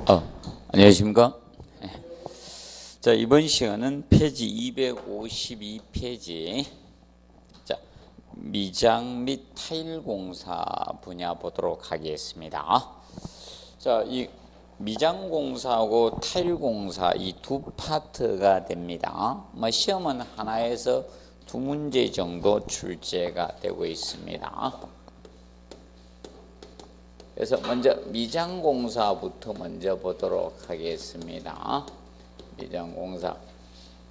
안녕하십니까? 자, 이번 시간은 페이지 252페이지 자, 미장 및 타일 공사 분야 보도록 하겠습니다. 자, 이 미장 공사하고 타일 공사 이 두 파트가 됩니다. 시험은 하나에서 두 문제 정도 출제가 되고 있습니다. 그래서 먼저 미장공사부터 먼저 보도록 하겠습니다. 미장공사.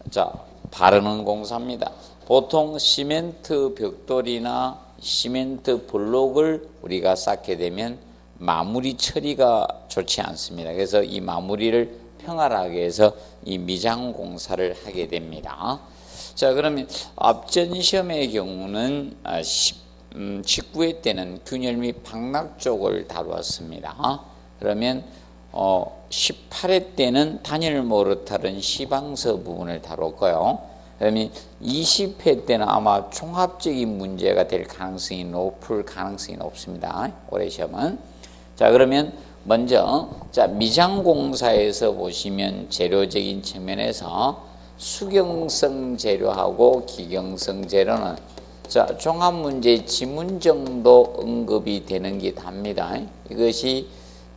자, 바르는 공사입니다. 보통 시멘트 벽돌이나 시멘트 블록을 우리가 쌓게 되면 마무리 처리가 좋지 않습니다. 그래서 이 마무리를 평활하게 해서 이 미장공사를 하게 됩니다. 자, 그러면 앞전 시험의 경우는 19회 때는 균열 및 방락 쪽을 다루었습니다. 그러면 18회 때는 단열 모르타른 시방서 부분을 다뤘고요. 그러면 20회 때는 아마 종합적인 문제가 될 가능성이 높을 가능성이 높습니다. 올해 시험은. 자, 그러면 먼저 자, 미장공사에서 보시면 재료적인 측면에서 수경성 재료하고 기경성 재료는 자, 종합문제 지문 정도 언급이 되는 게 답니다. 이것이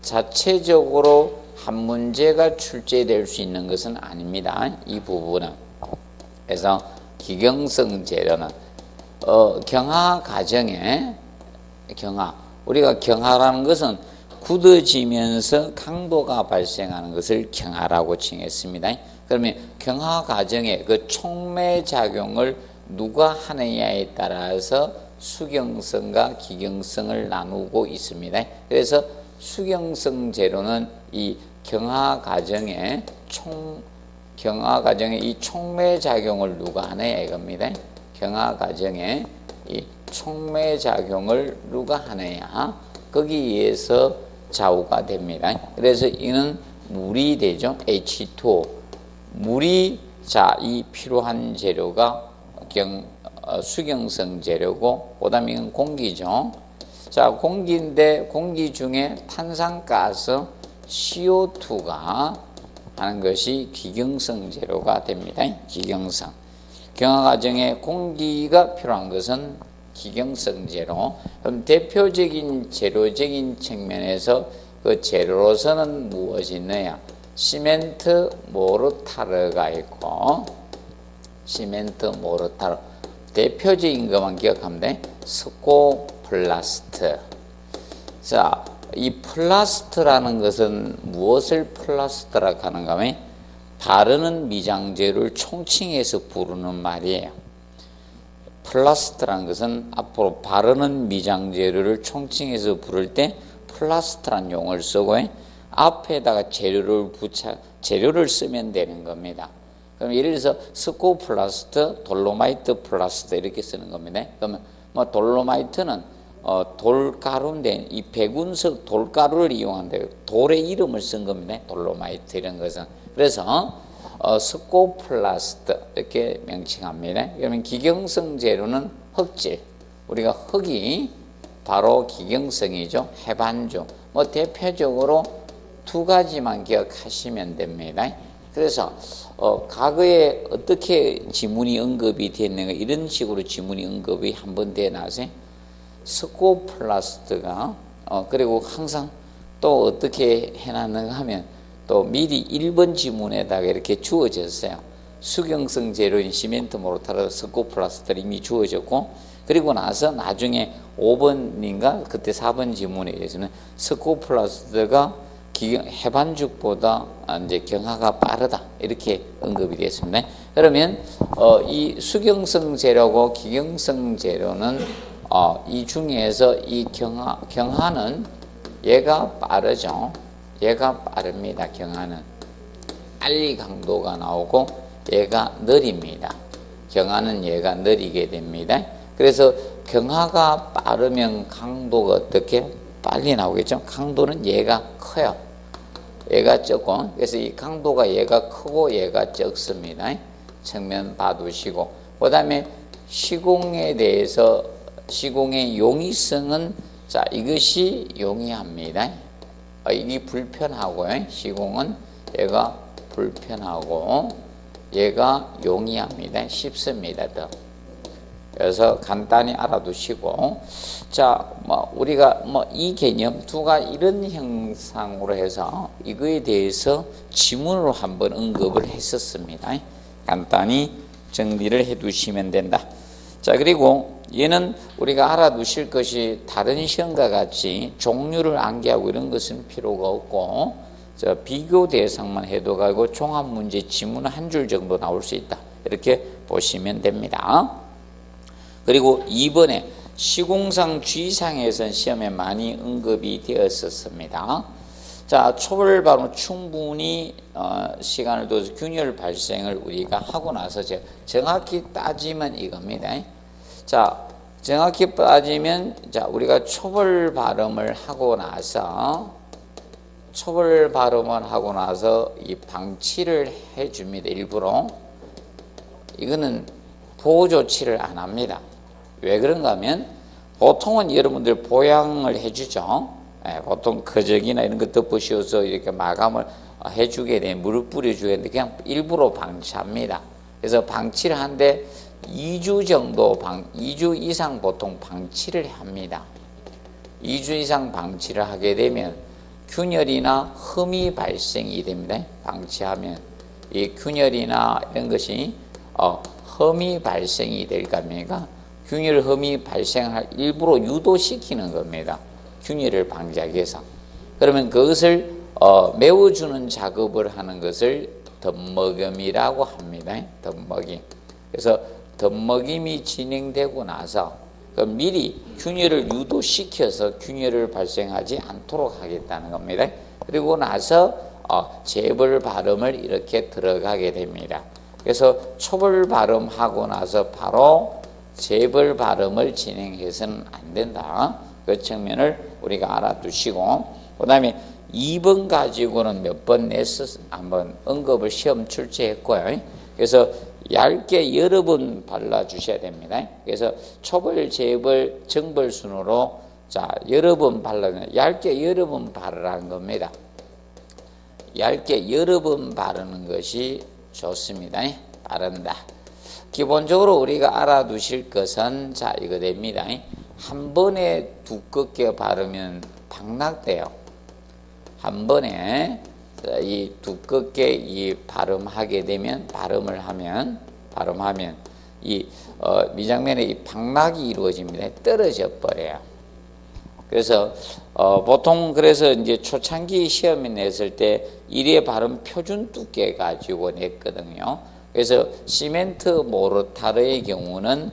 자체적으로 한 문제가 출제될 수 있는 것은 아닙니다. 이 부분은. 그래서 기경성 재료는 경화 과정에 우리가 경화라는 것은 굳어지면서 강도가 발생하는 것을 경화라고 칭했습니다. 그러면 경화 과정에 그 촉매작용을 누가 하느냐에 따라서 수경성과 기경성을 나누고 있습니다. 그래서 수경성 재료는 이 경화 과정에 이 촉매 작용을 누가 하느냐 이겁니다. 경화 과정에 이 촉매 작용을 누가 하느냐 거기에서 좌우가 됩니다. 그래서 이는 물이 되죠. H2O 물이 자, 이 필요한 재료가 수경성 재료고, 그 다음에 이건 공기죠. 자, 공기인데 공기 중에 탄산가스 CO2가 하는 것이 기경성 재료가 됩니다. 기경성. 경화 과정에 공기가 필요한 것은 기경성 재료. 그럼 대표적인 재료적인 측면에서 그 재료로서는 무엇이 있느냐? 시멘트 모르타르가 있고, 시멘트 모르타르 대표적인 것만 기억하면 돼. 스코플라스트. 자, 이 플라스트라는 것은 무엇을 플라스트라고 하는가 하면 바르는 미장재료를 총칭해서 부르는 말이에요. 플라스트라는 것은 앞으로 바르는 미장재료를 총칭해서 부를 때 플라스트라는 용어를 쓰고 앞에다가 재료를 쓰면 되는 겁니다. 그럼 예를 들어서 스코플라스트, 돌로마이트 플라스트 이렇게 쓰는 겁니다. 그러면 돌로마이트는 돌가루인데 이 백운석 돌가루를 이용한대요. 돌의 이름을 쓴 겁니다. 돌로마이트 이런 것은. 그래서 스코플라스트 이렇게 명칭합니다. 그러면 기경성 재료는 흙질. 우리가 흙이 바로 기경성이죠. 해반주. 대표적으로 두 가지만 기억하시면 됩니다. 그래서 과거에 어떻게 지문이 언급이 됐는가 이런 식으로 지문이 언급이 한번 돼 나서 스코플라스트가 그리고 항상 또 어떻게 해놨는가 하면 또 미리 1번 지문에다가 이렇게 주어졌어요. 수경성 재료인 시멘트 모르타르 스코플라스트가 이미 주어졌고 그리고 나서 나중에 5번인가 그때 4번 지문에 의해서는 스코플라스트가 해반죽보다 이제 경화가 빠르다 이렇게 언급이 되었습니다. 그러면 이 수경성 재료고 기경성 재료는 이 중에서 이 경화는 얘가 빠르죠. 얘가 빠릅니다. 경화는 빨리 강도가 나오고 얘가 느립니다. 경화는 얘가 느리게 됩니다. 그래서 경화가 빠르면 강도가 어떻게 빨리 나오겠죠. 강도는 얘가 커요. 얘가 적고 그래서 이 강도가 얘가 크고 얘가 적습니다. 측면 봐두시고 그 다음에 시공에 대해서 시공의 용이성은 자 이것이 용이합니다. 이게 불편하고요. 시공은 얘가 불편하고 얘가 용이합니다. 쉽습니다. 더. 그래서 간단히 알아두시고, 자, 우리가 이 개념 두가 이런 형상으로 해서 이거에 대해서 지문으로 한번 언급을 했었습니다. 간단히 정리를 해 두시면 된다. 자, 그리고 얘는 우리가 알아두실 것이 다른 시험과 같이 종류를 암기하고 이런 것은 필요가 없고, 자, 비교 대상만 해도 가고 종합 문제 지문 한 줄 정도 나올 수 있다. 이렇게 보시면 됩니다. 그리고 2번에 시공상 G상에선 시험에 많이 언급이 되었었습니다. 자, 초벌 발음 충분히 시간을 둬서 균열 발생을 우리가 하고 나서 정확히 따지면 이겁니다. 자, 정확히 따지면, 자, 우리가 초벌 발음을 하고 나서 이 방치를 해줍니다. 일부러. 이거는 보호 조치를 안 합니다. 왜 그런가 하면 보통은 여러분들 보양을 해주죠. 보통 거적이나 이런 거 덮으셔서 이렇게 마감을 해주게 되면 무릎 뿌려주게 되는데 그냥 일부러 방치합니다. 그래서 방치를 하는데 2주 정도 2주 이상 보통 방치를 합니다. 2주 이상 방치를 하게 되면 균열이나 흠이 발생이 됩니다. 방치하면 이 균열이나 이런 것이 흠이 발생이 될 겁니까? 균열 흠이 발생할 일부러 유도시키는 겁니다. 균열을 방지하기 위해서. 그러면 그것을 메워주는 작업을 하는 것을 덧먹임이라고 합니다. 덧먹임. 그래서 덧먹임이 진행되고 나서 미리 균열을 유도시켜서 균열을 발생하지 않도록 하겠다는 겁니다. 그리고 나서 재벌 발음을 이렇게 들어가게 됩니다. 그래서 초벌 발음하고 나서 바로 재벌 발음을 진행해서는 안 된다. 그 측면을 우리가 알아두시고, 그 다음에 2번 가지고는 몇 번 한번 언급을 시험 출제했고요. 그래서 얇게 여러 번 발라주셔야 됩니다. 그래서 초벌, 재벌, 정벌 순으로 자 여러 번 발라주면 얇게 여러 번 바르라는 겁니다. 얇게 여러 번 바르는 것이 좋습니다. 바른다. 기본적으로 우리가 알아두실 것은 자 이거 됩니다. 한 번에 두껍게 바르면 방락돼요. 한 번에 이 두껍게 이 발음하게 되면 발음하면 이 미장면에 이 방락이 이루어집니다. 떨어져 버려요. 그래서 보통 그래서 이제 초창기 시험에 냈을 때 1회 발음 표준 두께 가지고 냈거든요. 그래서 시멘트 모르타르의 경우는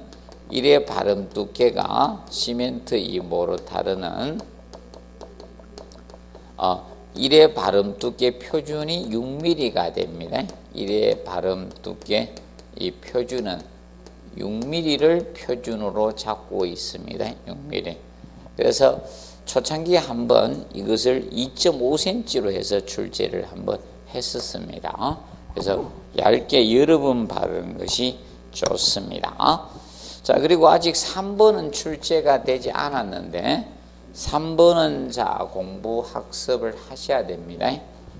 1회 발음 두께가 시멘트 이 모르타르는 1회 발음 두께 표준이 6mm가 됩니다. 1회 발음 두께 이 표준은 6mm를 표준으로 잡고 있습니다. 6mm. 그래서 초창기에 한번 이것을 2.5cm로 해서 출제를 한번 했었습니다. 그래서 얇게 여러 번 바르는 것이 좋습니다. 자, 그리고 아직 3번은 출제가 되지 않았는데 3번은 자 공부 학습을 하셔야 됩니다.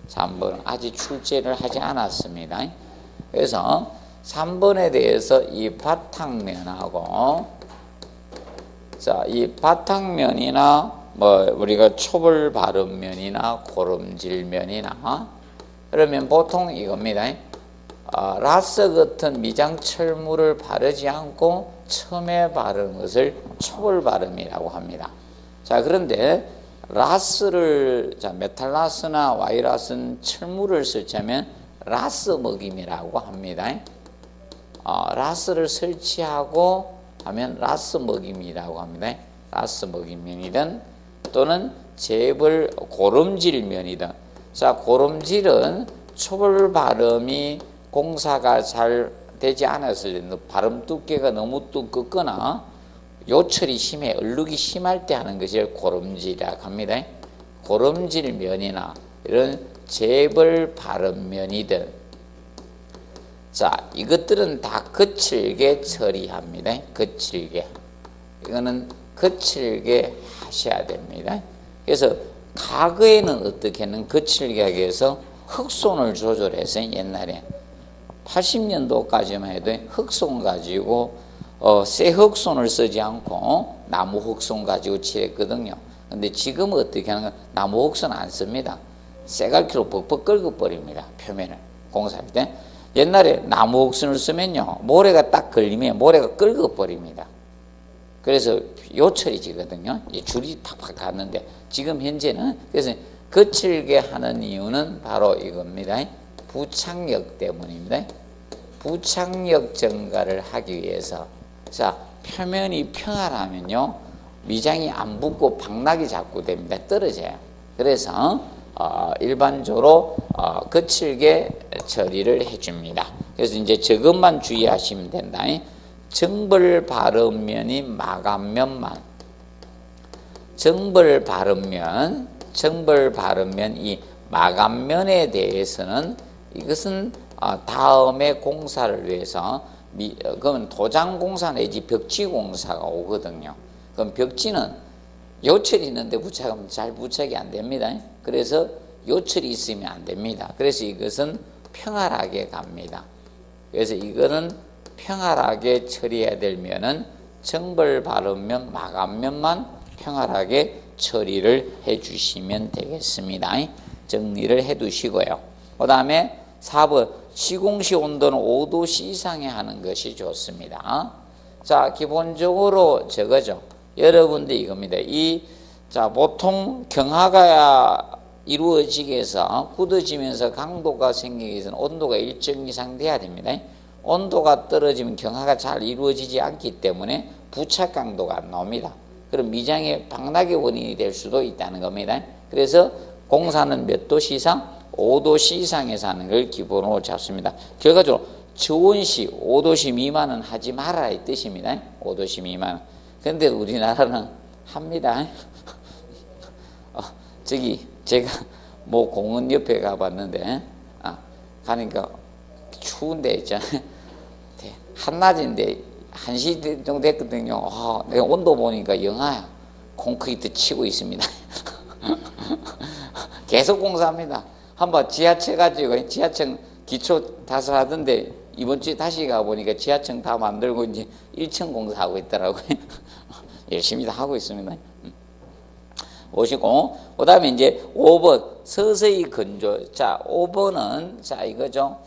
3번은 아직 출제를 하지 않았습니다. 그래서 3번에 대해서 이 바탕면하고 자, 이 바탕면이나 우리가 초벌 발음면이나 고름질면이나 그러면 보통 이겁니다. 라스 같은 미장 철물을 바르지 않고 처음에 바르는 것을 초벌 발음이라고 합니다. 자, 그런데 라스를 메탈라스나 와이라스는 철물을 설치하면 라스 먹임이라고 합니다. 라스를 설치하고 하면 라스 먹임이라고 합니다. 라스 먹임면이든 또는 재벌 고름질면이든. 자, 고름질은 초벌 발음이 공사가 잘 되지 않았을 때 발음 두께가 너무 두껍거나 요철이 심해 얼룩이 심할 때 하는 것이 고름질이라고 합니다. 고름질면이나 이런 재벌 발음면이든 자 이것들은 다 거칠게 처리합니다. 거칠게 이거는 거칠게 하셔야 됩니다. 그래서 과거에는 어떻게 했는 거칠계약에서 흑손을 조절해서 옛날에 80년도까지만 해도 흑손 가지고 새 흑손을 쓰지 않고 나무 흑손 가지고 칠했거든요. 근데 지금은 어떻게 하는가? 나무 흑손 안 씁니다. 쇠갈퀴로 벅벅 긁어버립니다. 표면을 공사할 때. 옛날에 나무 흑손을 쓰면요, 모래가 딱 걸리면 모래가 긁어버립니다. 그래서 요철이 지거든요. 줄이 팍팍 갔는데 지금 현재는 그래서 거칠게 하는 이유는 바로 이겁니다. 부착력 때문입니다. 부착력 증가를 하기 위해서. 자, 표면이 평활하면요, 미장이 안 붙고 박락이 자꾸 됩니다. 떨어져요. 그래서 일반적으로 거칠게 처리를 해줍니다. 그래서 이제 저것만 주의하시면 된다. 정벌 바른면이 마감면만, 정벌 바른면 이 마감면에 대해서는 이것은 다음에 공사를 위해서 그러면 도장공사 내지 벽지공사가 오거든요. 그럼 벽지는 요철이 있는데 부착하면 잘 부착이 안 됩니다. 그래서 요철이 있으면 안 됩니다. 그래서 이것은 평활하게 갑니다. 그래서 이거는 평활하게 처리해야 되면은 정벌 바른면 마감면만 평활하게 처리를 해 주시면 되겠습니다. 정리를 해 두시고요. 그 다음에 4번 시공시 온도는 5도씨 이상에 하는 것이 좋습니다. 자, 기본적으로 저거죠. 여러분들 이겁니다. 자, 보통 경화가 이루어지기 위해서 굳어지면서 강도가 생기기 위해서는 온도가 일정 이상 돼야 됩니다. 온도가 떨어지면 경화가 잘 이루어지지 않기 때문에 부착 강도가 안 나옵니다. 그럼 미장의 박락의 원인이 될 수도 있다는 겁니다. 그래서 공사는 몇 도씨 이상? 5도씨 이상에서 하는 걸 기본으로 잡습니다. 결과적으로 저온시 5도씨 미만은 하지 말아라 이 뜻입니다. 5도씨 미만. 그런데 우리나라는 합니다. 저기 제가 뭐 공원 옆에 가봤는데 가니까 추운데 있잖아요. 한낮인데 1시 정도 됐거든요. 내가 온도 보니까 영하야. 콘크리트 치고 있습니다. 계속 공사합니다. 한번 지하철 가지고 지하철 기초 다설하던데 이번 주에 다시 가보니까 지하철 다 만들고 이제 1층 공사하고 있더라고요. 열심히 다 하고 있습니다. 보시고, 그 다음에 이제 5번 서서히 건조. 자, 5번은 자 이거죠.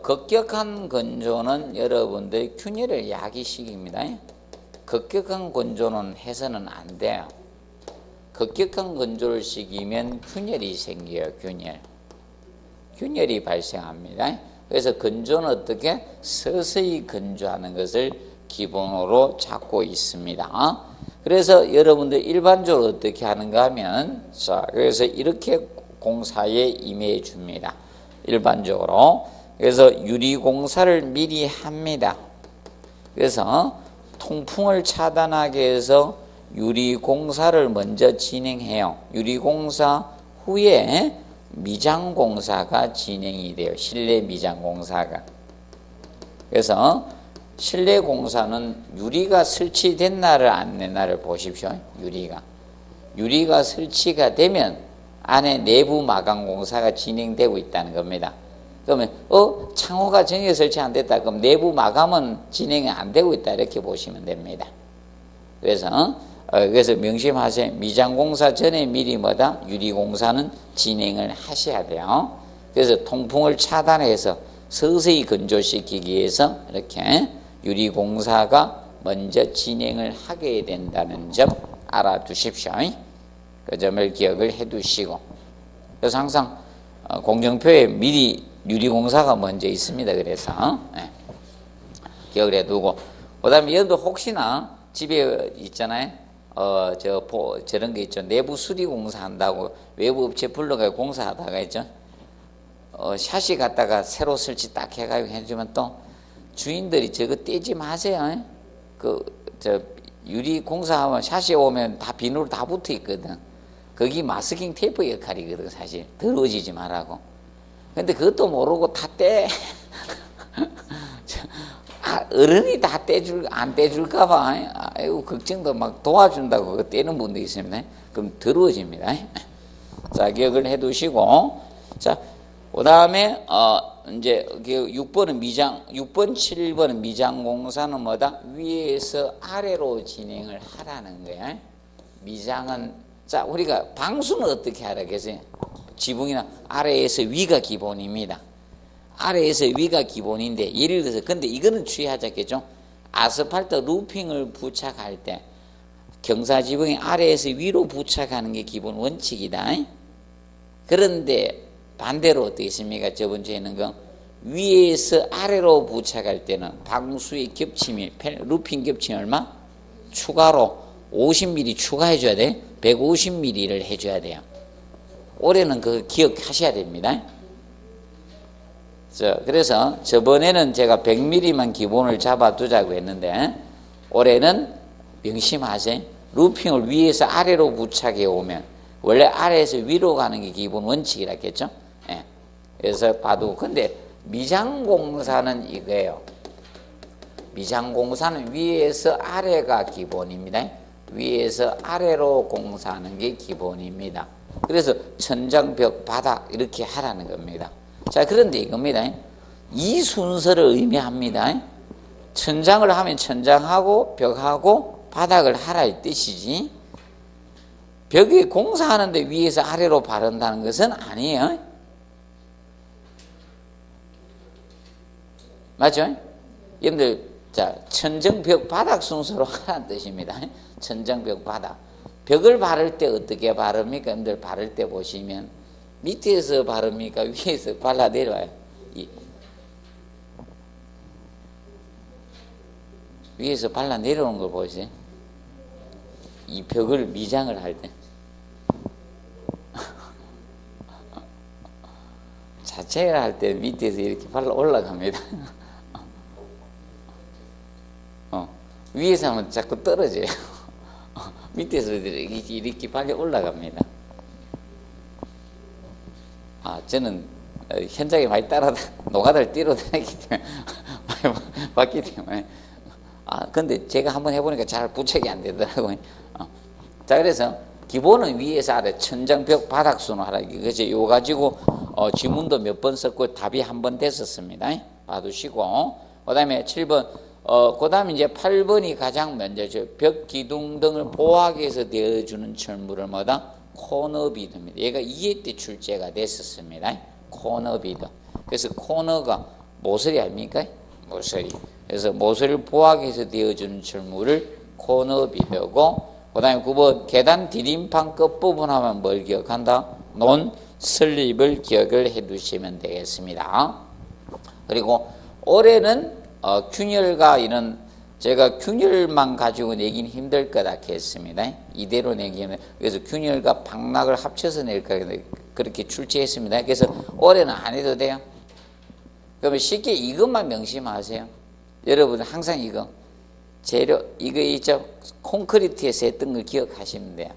급격한 건조는 여러분들 균열을 야기시킵니다. 급격한 건조는 해서는 안 돼요. 급격한 건조를 시키면 균열이 생겨요. 균열이 발생합니다. 그래서 건조는 어떻게? 서서히 건조하는 것을 기본으로 잡고 있습니다. 그래서 여러분들 일반적으로 어떻게 하는가 하면, 자, 그래서 이렇게 공사에 임해 줍니다. 일반적으로. 그래서 유리공사를 미리 합니다. 그래서 통풍을 차단하기 위해서 유리공사를 먼저 진행해요. 유리공사 후에 미장공사가 진행이 돼요. 실내 미장공사가. 그래서 실내 공사는 유리가 설치된 날을 안 낸 날을 보십시오. 유리가 설치가 되면 안에 내부 마감 공사가 진행되고 있다는 겁니다. 그러면 창호가 정해 설치 안 됐다. 그럼 내부 마감은 진행이 안 되고 있다. 이렇게 보시면 됩니다. 그래서 명심하세요. 미장공사 전에 미리 유리공사는 진행을 하셔야 돼요. 그래서 통풍을 차단해서 서서히 건조시키기 위해서 이렇게 유리공사가 먼저 진행을 하게 된다는 점 알아두십시오. 그 점을 기억을 해 두시고. 그래서 항상 공정표에 미리 유리공사가 먼저 있습니다. 그래서 기억을 해 두고. 그 다음에 여러분들 혹시나 집에 있잖아요. 저런 게 있죠. 내부 수리 공사한다고 외부 업체 불러가지고 공사하다가 있죠. 샷이 갖다가 새로 설치 딱 해가지고 해주면 또 주인들이 저거 떼지 마세요. 유리 공사하면 샷이 오면 다 비누로 다 붙어 있거든. 거기 마스킹 테이프 역할이거든, 사실. 더러워지지 말라고. 근데 그것도 모르고 다 떼. 어른이 다 안 떼줄까봐, 아이고, 걱정도 막 도와준다고 그거 떼는 분도 있습니다. 그럼 더러워집니다. 자, 기억을 해 두시고. 자, 그 다음에, 이제, 6번은 7번은 미장공사는 뭐다? 위에서 아래로 진행을 하라는 거야. 미장은, 자, 우리가 방수는 어떻게 하라겠어요? 지붕이나 아래에서 위가 기본입니다. 아래에서 위가 기본인데, 예를 들어서, 근데 이거는 주의하자겠죠? 아스팔트 루핑을 부착할 때, 경사지붕이 아래에서 위로 부착하는 게 기본 원칙이다. 그런데 반대로 어떻게 있습니까? 저번 주에는 그 위에서 아래로 부착할 때는 방수의 겹침이, 루핑 겹침이 얼마? 추가로 50mm 추가해 줘야 돼. 150mm를 해줘야 돼요. 올해는 그거 기억하셔야 됩니다. 그래서 저번에는 제가 100mm만 기본을 잡아두자고 했는데, 올해는 명심하세요. 루핑을 위에서 아래로 부착해 오면 원래 아래에서 위로 가는 게 기본 원칙이라 했겠죠. 예. 그래서 봐도, 근데 미장공사는 이거예요. 미장공사는 위에서 아래가 기본입니다. 위에서 아래로 공사하는 게 기본입니다. 그래서 천장, 벽, 바닥 이렇게 하라는 겁니다. 자, 그런데 이겁니다. 이 순서를 의미합니다. 천장을 하면 천장하고 벽하고 바닥을 하라 이 뜻이지, 벽에 공사하는데 위에서 아래로 바른다는 것은 아니에요. 맞죠? 여러분들, 자, 천정, 벽, 바닥 순서로 하라는 뜻입니다. 천정, 벽, 바닥. 벽을 바를 때 어떻게 바릅니까? 여러분들 바를 때 보시면 밑에서 바릅니까? 위에서 발라 내려와요. 위에서 발라 내려오는 걸 보세요. 이 벽을 미장을 할 때 자체를 할 때 밑에서 이렇게 발라 올라갑니다. 위에서 하면 자꾸 떨어져요. 밑에서 이렇게 발려 올라갑니다. 저는 현장에 많이 노가다를 뛰러 다니기 때문에 많이 봤기 때문에. 근데 제가 한번 해보니까 잘 부착이 안 되더라고요. 자, 그래서 기본은 위에서 아래, 천장, 벽, 바닥 순으로 하라. 그래서 이거 가지고 지문도 몇 번 썼고 답이 한 번 됐었습니다. 봐두시고. 그 다음에 7번, 그 다음에 이제 8번이 가장 먼저죠. 벽, 기둥 등을 보호하기 위해서 되어주는 철물을 뭐다? 코너비드입니다. 얘가 2회 때 출제가 됐었습니다. 코너비드. 그래서 코너가 모서리 아닙니까? 모서리. 그래서 모서리를 보호하기 위해서 되어주는 철물을 코너비드고, 그 다음에 9번 계단 디딤판 끝부분 하면 뭘 기억한다? 논 슬립을 기억을 해 두시면 되겠습니다. 그리고 올해는 균열과 이런, 제가 균열만 가지고 내긴 힘들 거다 했습니다. 이대로 내기는. 그래서 균열과 방락을 합쳐서 낼 거, 그렇게 출제했습니다. 그래서 올해는 안 해도 돼요. 그러면 쉽게 이것만 명심하세요. 여러분 항상 이거 재료, 이거 있죠? 콘크리트에서 했던 걸 기억하시면 돼요.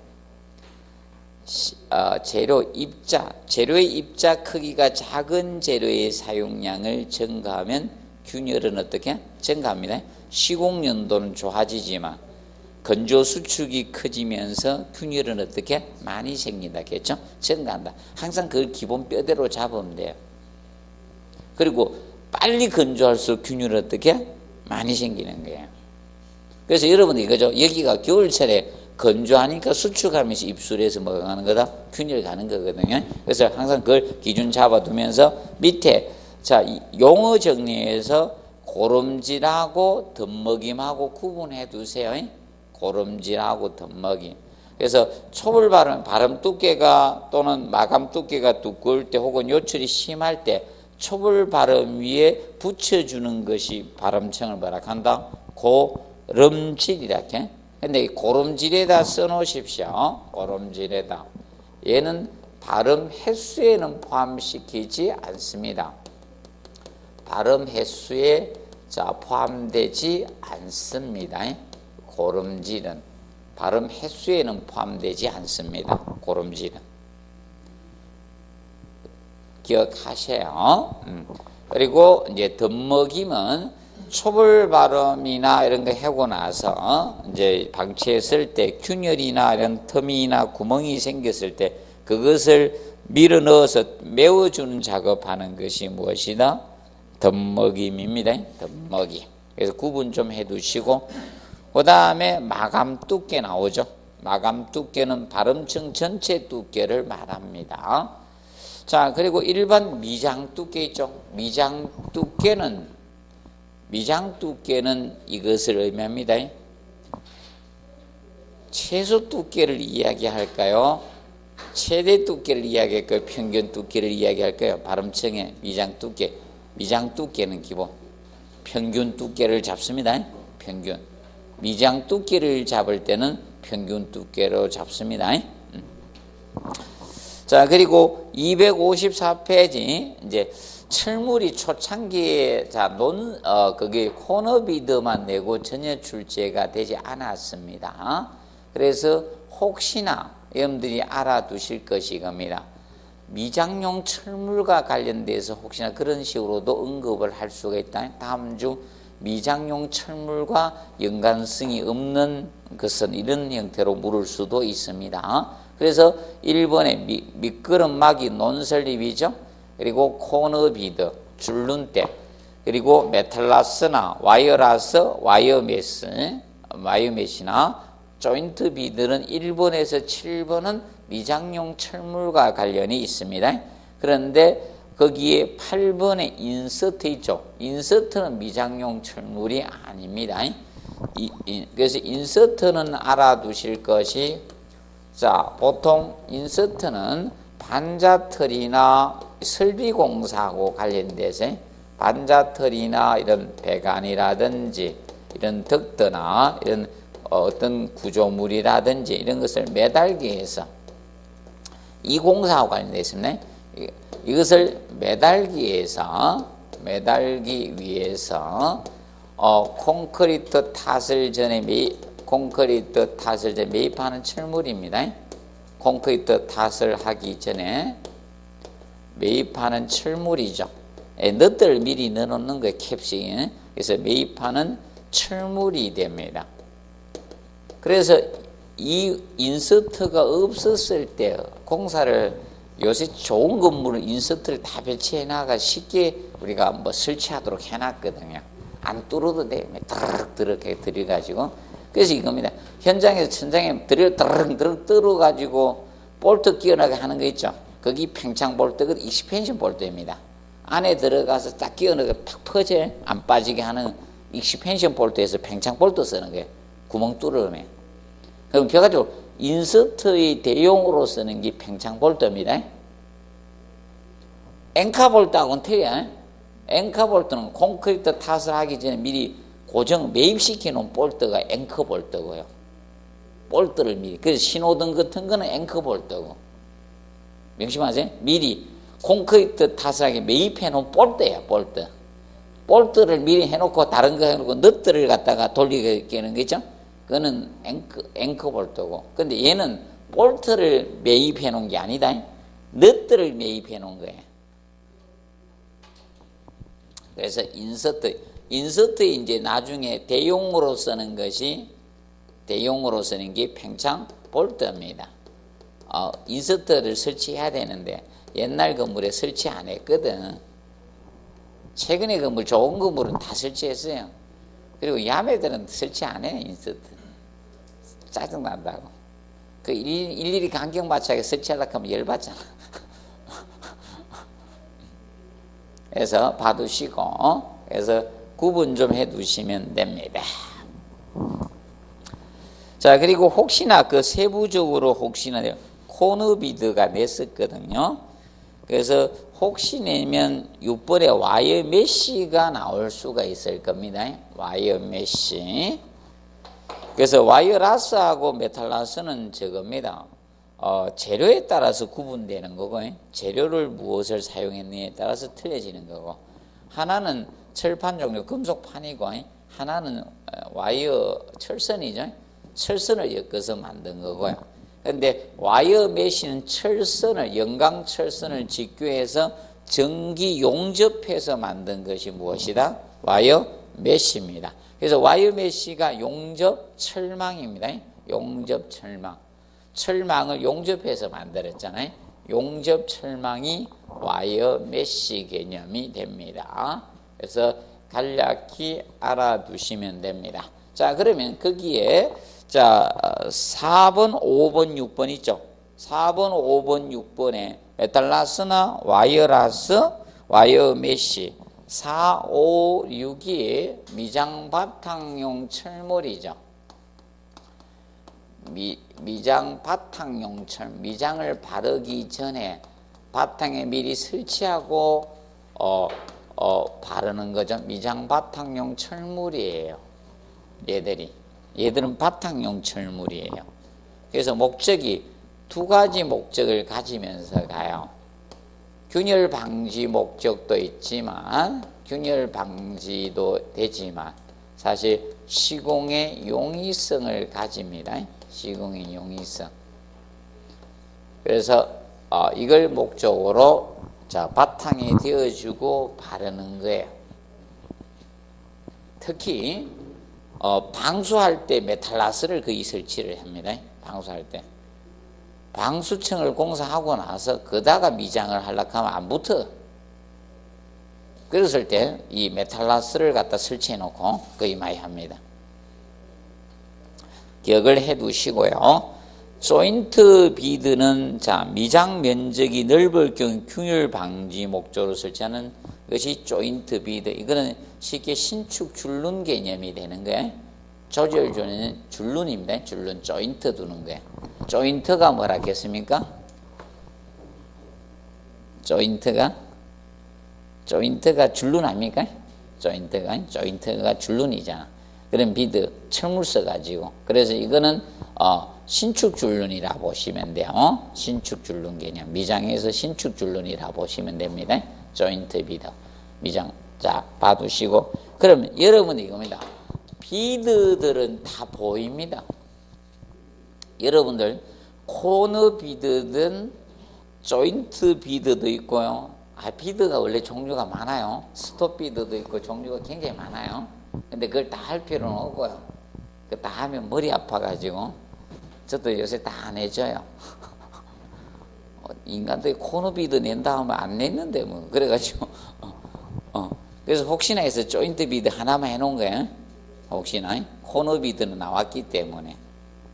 재료의 입자 크기가 작은 재료의 사용량을 증가하면 균열은 어떻게? 증가합니다. 시공 연도는 좋아지지만 건조 수축이 커지면서 균열은 어떻게? 많이 생긴다겠죠? 증가한다. 항상 그걸 기본 뼈대로 잡으면 돼요. 그리고 빨리 건조할수록 균열은 어떻게? 많이 생기는 거예요. 그래서 여러분 이거죠. 여기가 겨울철에 건조하니까 수축하면서 입술에서 뭐가 가는 거다? 균열 가는 거거든요. 그래서 항상 그걸 기준 잡아두면서 밑에, 자, 용어 정리해서 고름질하고 덧먹임하고 구분해 두세요. 고름질하고 덧먹임. 그래서 초벌 발음 두께가 또는 마감 두께가 두꺼울 때 혹은 요철이 심할 때 초벌 발음 위에 붙여주는 것이 발음청을 뭐라 한다? 고름질이라 해. 근데 고름질에다 써놓으십시오. 고름질에다. 얘는 발음 횟수에는 포함시키지 않습니다. 발음 횟수에 포함되지 않습니다. 고름질은 발음 횟수에는 포함되지 않습니다. 고름질은 기억하세요. 그리고 이제 덧먹임은 초벌 발음이나 이런 거 하고 나서 이제 방치했을 때 균열이나 이런 틈이나 구멍이 생겼을 때 그것을 밀어 넣어서 메워주는 작업하는 것이 무엇이다? 덤먹임입니다. 덤먹임. 그래서 구분 좀 해두시고, 그 다음에 마감 두께 나오죠. 마감 두께는 발음층 전체 두께를 말합니다. 자, 그리고 일반 미장 두께 있죠. 미장 두께는 이것을 의미합니다. 최소 두께를 이야기할까요? 최대 두께를 이야기할까요? 평균 두께를 이야기할까요? 발음층의 미장 두께. 미장 두께는 기본. 평균 두께를 잡습니다. 평균. 미장 두께를 잡을 때는 평균 두께로 잡습니다. 자, 그리고 254페이지, 이제 철물이 초창기에, 거기 코너비드만 내고 전혀 출제가 되지 않았습니다. 그래서 혹시나 여러분들이 알아두실 것이 겁니다. 미장용 철물과 관련돼서 혹시나 그런 식으로도 언급을 할 수가 있다. 다음 주 미장용 철물과 연관성이 없는 것은 이런 형태로 물을 수도 있습니다. 그래서 1번에 미끄럼막이 논설립이죠. 그리고 코너비드, 줄눈대, 그리고 메탈라스나 와이어라스, 와이어메시나 조인트 비드는 1번에서 7번은 미장용 철물과 관련이 있습니다. 그런데 거기에 8번에 인서트 있죠. 인서트는 미장용 철물이 아닙니다. 그래서 인서트는 알아두실 것이, 자, 보통 인서트는 반자틀이나 설비공사하고 관련돼서 반자틀이나 이런 배관이라든지 이런 덕트나 이런 어떤 구조물이라든지 이런 것을 매달기 위해서 이 공사하고 관련되어 있습니다. 이것을 매달기 위해서 콘크리트 탓을 전에 매입하는 철물입니다. 콘크리트 탓을 하기 전에 매입하는 철물이죠. 너트를 미리 넣어놓는 거예요. 캡싱. 그래서 매입하는 철물이 됩니다. 그래서 이 인서트가 없었을 때 공사를, 요새 좋은 건물은 인서트를 다 배치해 나가 쉽게 우리가 뭐 설치하도록 해놨거든요. 안 뚫어도 돼. 드럭 들여가지고. 그래서 이겁니다. 현장에서 천장에 드럭 뚫어가지고 볼트 끼워나게 하는 거 있죠. 거기 팽창 볼트가 익스펜션 볼트입니다. 안에 들어가서 딱 끼워나게 팍 퍼져 안 빠지게 하는 익스펜션 볼트에서 팽창 볼트 쓰는 거예요. 구멍 뚫으면. 그럼 결과적으로 인서트의 대용으로 쓰는 게 팽창 볼트입니다. 앵카 볼트하고는 틀려요. 앵카 볼트는 콘크리트 탓을 하기 전에 미리 매입시켜 놓은 볼트가 앵커 볼트고요. 볼트를 미리. 그래서 신호등 같은 거는 앵커 볼트고. 명심하세요. 미리 콘크리트 탓을 하기 매입해 놓은 볼트예요. 볼트를 미리 해놓고 다른 거 해놓고 너트를 갖다가 돌리게 하는 거 있죠. 그거는 앵커 볼트고. 근데 얘는 볼트를 매입해 놓은 게 아니다. 너트를 매입해 놓은 거예요. 그래서 인서트 이제 나중에 대용으로 쓰는 게 팽창 볼트입니다. 인서트를 설치해야 되는데 옛날 건물에 설치 안 했거든. 최근에 건물, 좋은 건물은 다 설치했어요. 그리고 야매들은 설치 안 해, 인서트. 짜증난다고. 그 일일이 간격 맞춰서 설치하려고 하면 열받잖아. 그래서 봐두시고, 그래서 구분 좀 해두시면 됩니다. 자, 그리고 혹시나 세부적으로 혹시나 코너비드가 냈었거든요. 그래서 혹시 내면 6번에 와이어 메쉬가 나올 수가 있을 겁니다. 와이어 메쉬. 그래서 와이어 라스하고 메탈 라스는 저겁니다. 재료에 따라서 구분되는 거고, 재료를 무엇을 사용했느냐에 따라서 틀려지는 거고, 하나는 철판 종류 금속판이고, 하나는 와이어 철선이죠. 철선을 엮어서 만든 거고요. 그런데 와이어 메쉬는 연강 철선을 직교해서 전기 용접해서 만든 것이 무엇이다? 와이어 메쉬입니다. 그래서 와이어 메쉬가 용접 철망입니다. 용접 철망. 철망을 용접해서 만들었잖아요. 용접 철망이 와이어 메쉬 개념이 됩니다. 그래서 간략히 알아두시면 됩니다. 자, 그러면 거기에 자 4번, 5번, 6번 있죠. 4번, 5번, 6번에 메탈라스나 와이어라스, 와이어 메쉬 4, 5, 6이 미장 바탕용 철물이죠. 미장 바탕용 철, 미장을 바르기 전에 바탕에 미리 설치하고 바르는 거죠. 미장 바탕용 철물이에요. 얘들은 바탕용 철물이에요. 그래서 목적이 두 가지 목적을 가지면서 가요. 균열 방지 목적도 있지만 균열 방지도 되지만 사실 시공의 용이성을 가집니다. 시공의 용이성. 그래서 이걸 목적으로 자 바탕에 대어주고 바르는 거예요. 특히 방수할 때 메탈라스를 거의 설치를 합니다. 방수할 때. 방수층을 공사하고 나서 그다가 미장을 하려고 하면 안 붙어. 그랬을 때 이 메탈라스를 갖다 설치해 놓고 거의 많이 합니다. 기억을 해 두시고요. 조인트 비드는 자 미장 면적이 넓을 경우 균열 방지 목적으로 설치하는 것이 조인트 비드. 이거는 쉽게 신축 줄눈 개념이 되는 거예요. 조절조는 줄눈입니다. 줄눈 조인트 두는 거예요. 조인트가 뭐라 했습니까? 조인트가 줄눈 아닙니까? 조인트가 줄눈이잖아. 그런 비드 철물 써가지고 그래서 이거는 신축 줄눈이라 보시면 돼요. 신축 줄눈 개념. 미장에서 신축 줄눈이라 보시면 됩니다. 조인트 비드 미장. 자 봐두시고 그러면 여러분 이겁니다. 비드들은 다 보입니다. 여러분들 코너 비드든 조인트 비드도 있고요. 비드가 원래 종류가 많아요. 스톱 비드도 있고 종류가 굉장히 많아요. 근데 그걸 다 할 필요는 없고요. 그 다 하면 머리 아파가지고 저도 요새 다 안 해줘요. 인간들이 코너 비드 낸다 하면 안 냈는데 뭐 그래가지고 그래서 혹시나 해서 조인트 비드 하나만 해놓은 거예요. 혹시나 코너 비드는 나왔기 때문에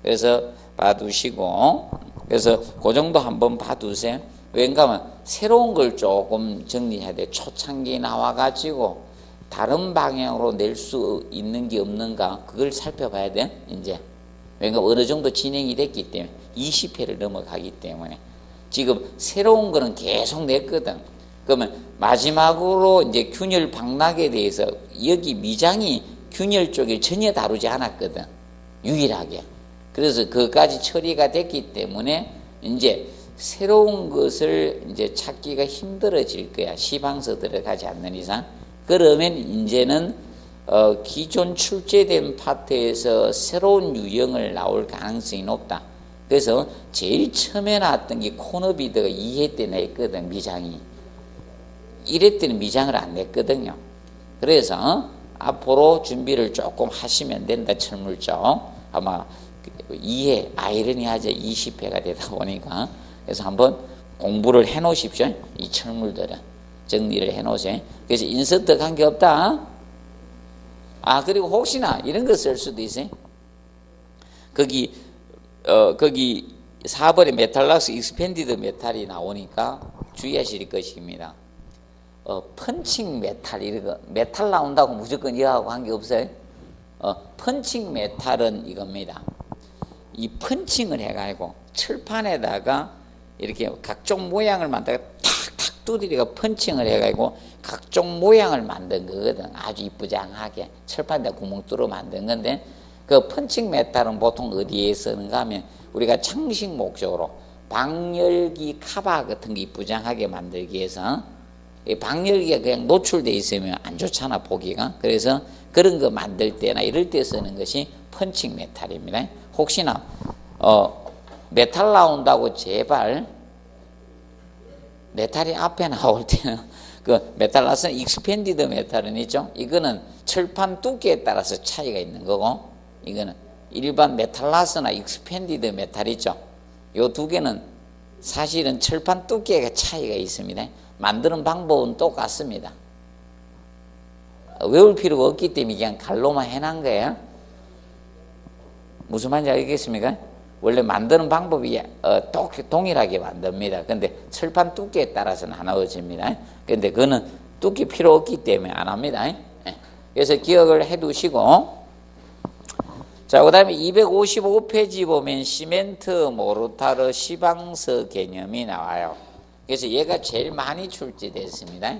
그래서 봐두시고 그래서 그 정도 한번 봐두세요. 왠가 하면 새로운 걸 조금 정리해야 돼. 초창기 나와가지고 다른 방향으로 낼 수 있는 게 없는가 그걸 살펴봐야 돼. 이제 왠가 어느 정도 진행이 됐기 때문에 20회를 넘어가기 때문에 지금 새로운 거는 계속 냈거든. 그러면 마지막으로 이제 균열 방락에 대해서 여기 미장이 균열 쪽을 전혀 다루지 않았거든. 유일하게. 그래서 그까지 처리가 됐기 때문에 이제 새로운 것을 이제 찾기가 힘들어질 거야. 시방서 들어가지 않는 이상. 그러면 이제는 기존 출제된 파트에서 새로운 유형을 나올 가능성이 높다. 그래서 제일 처음에 나왔던 게 코너 비드가 2회 때 냈거든. 미장이. 1회 때는 미장을 안 냈거든요. 그래서 앞으로 준비를 조금 하시면 된다. 철물 쪽. 아마 2회 아이러니하죠. 20회가 되다 보니까. 그래서 한번 공부를 해 놓으십시오. 이 철물들은 정리를 해 놓으세요. 그래서 인서트 관계없다. 그리고 혹시나 이런 거 쓸 수도 있어요. 거기 4번에 메탈락스 익스펜디드 메탈이 나오니까 주의하실 것입니다. 펀칭 메탈 이런 거 메탈 나온다고 무조건 이하고 관계없어요. 펀칭 메탈은 이겁니다. 이 펀칭을 해가지고 철판에다가 이렇게 각종 모양을 만들어 탁탁 두드리가 펀칭을 해가지고 각종 모양을 만든 거거든. 아주 이쁘장하게 철판에다 구멍 뚫어 만든 건데 그 펀칭 메탈은 보통 어디에 쓰는가 하면 우리가 창식 목적으로 방열기 카바 같은 게 이쁘장하게 만들기 위해서 이 방열기가 그냥 노출돼 있으면 안 좋잖아 보기가. 그래서 그런 거 만들 때나 이럴 때 쓰는 것이 펀칭 메탈입니다. 혹시나 메탈 나온다고 제발 메탈이 앞에 나올 때는 그 메탈라스는 익스펜디드 메탈은 있죠. 이거는 철판 두께에 따라서 차이가 있는 거고 이거는 일반 메탈라스나 익스펜디드 메탈 있죠. 요 두 개는 사실은 철판 두께가 차이가 있습니다. 만드는 방법은 똑같습니다. 외울 필요가 없기 때문에 그냥 갈로만 해놓은 거예요. 무슨 말인지 알겠습니까? 원래 만드는 방법이 동일하게 만듭니다. 근데 철판 두께에 따라서는 나눠집니다. 근데 그거는 두께 필요 없기 때문에 안 합니다. 그래서 기억을 해 두시고, 자, 그 다음에 255페이지 보면 시멘트 모르타르 시방서 개념이 나와요. 그래서 얘가 제일 많이 출제됐습니다.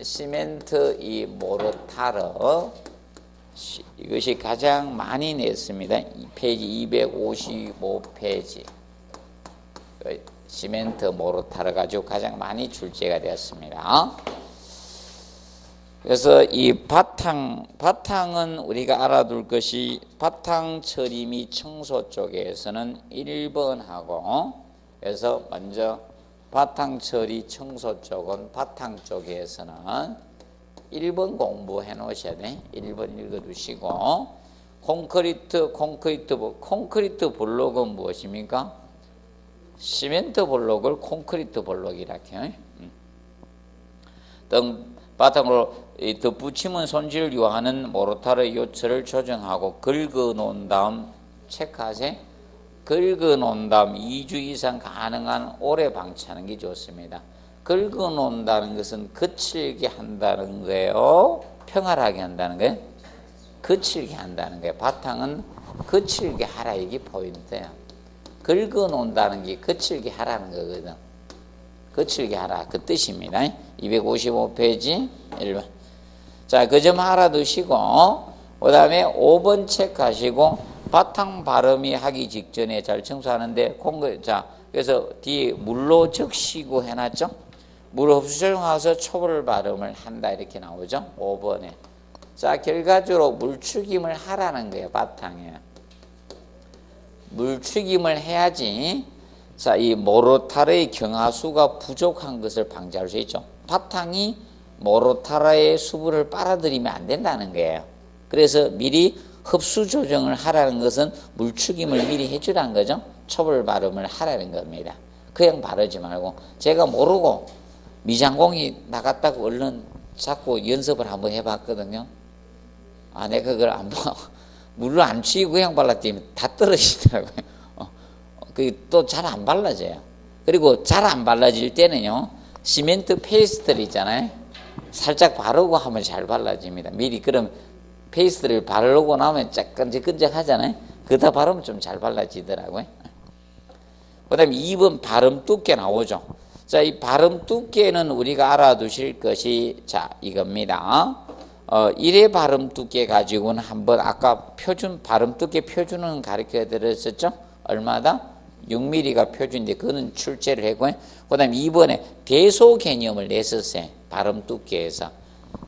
시멘트 이 모르타르, 이것이 가장 많이 냈습니다. 페이지 255페이지. 시멘트 모르타르 가지고 가장 많이 출제가 되었습니다. 그래서 이 바탕은 우리가 알아둘 것이 바탕 처리 및 청소 쪽에서는 1번하고, 그래서 먼저 바탕 처리 청소 쪽은 바탕 쪽에서는 1번 공부해 놓으셔야 돼. 1번 읽어 두시고, 콘크리트 블록은 무엇입니까? 시멘트 블록을 콘크리트 블록이라 해요. 바탕으로 덧붙임은 손질을 요하는 모르타르 요철을 조정하고 긁어 놓은 다음, 체크하세요. 긁어 놓은 다음 2주 이상 가능한 오래 방치하는 게 좋습니다. 긁어 놓는다는 것은 거칠게 한다는 거예요? 평활하게 한다는 거예요? 거칠게 한다는 거예요. 바탕은 거칠게 하라, 이게 포인트예요. 긁어 놓는다는 게 거칠게 하라는 거거든. 거칠게 하라, 그 뜻입니다. 255페이지 1번. 자, 그 점 알아두시고, 그 다음에 5번 체크하시고, 바탕 바람이 하기 직전에 잘 청소하는데, 자, 그래서 뒤에 물로 적시고 해놨죠? 물 흡수조정하서 초벌 발음을 한다, 이렇게 나오죠? 5번에. 자, 결과적으로 물축임을 하라는 거예요, 바탕에. 물축임을 해야지, 자, 이 모르타르의 경화수가 부족한 것을 방지할 수 있죠. 바탕이 모르타르의 수분을 빨아들이면 안 된다는 거예요. 그래서 미리 흡수 조정을 하라는 것은 물축임을 미리 해주라는 거죠. 초벌 발음을 하라는 겁니다. 그냥 바르지 말고, 제가 모르고 미장공이 나갔다고 얼른 자꾸 연습을 한번 해봤거든요. 아, 내가 그걸 안 봐. 물을 안 치고 그냥 발랐더니 다 떨어지더라고요. 그게 또 잘 안 발라져요. 그리고 잘 안 발라질 때는요, 시멘트 페이스트를 있잖아요. 살짝 바르고 하면 잘 발라집니다. 미리 그럼 페이스트를 바르고 나면 끈적끈적 하잖아요. 그다 바르면 좀 잘 발라지더라고요. 그 다음에 2번 발음 두께 나오죠. 자, 이 발음 두께는 우리가 알아두실 것이, 자, 이겁니다. 1의 발음 두께 가지고는 한번 아까 표준, 발음 두께 표준은 가르쳐 드렸었죠? 얼마다? 6mm가 표준인데 그거는 출제를 했고요. 그 다음에 2번에 대소 개념을 냈었어요. 발음 두께에서.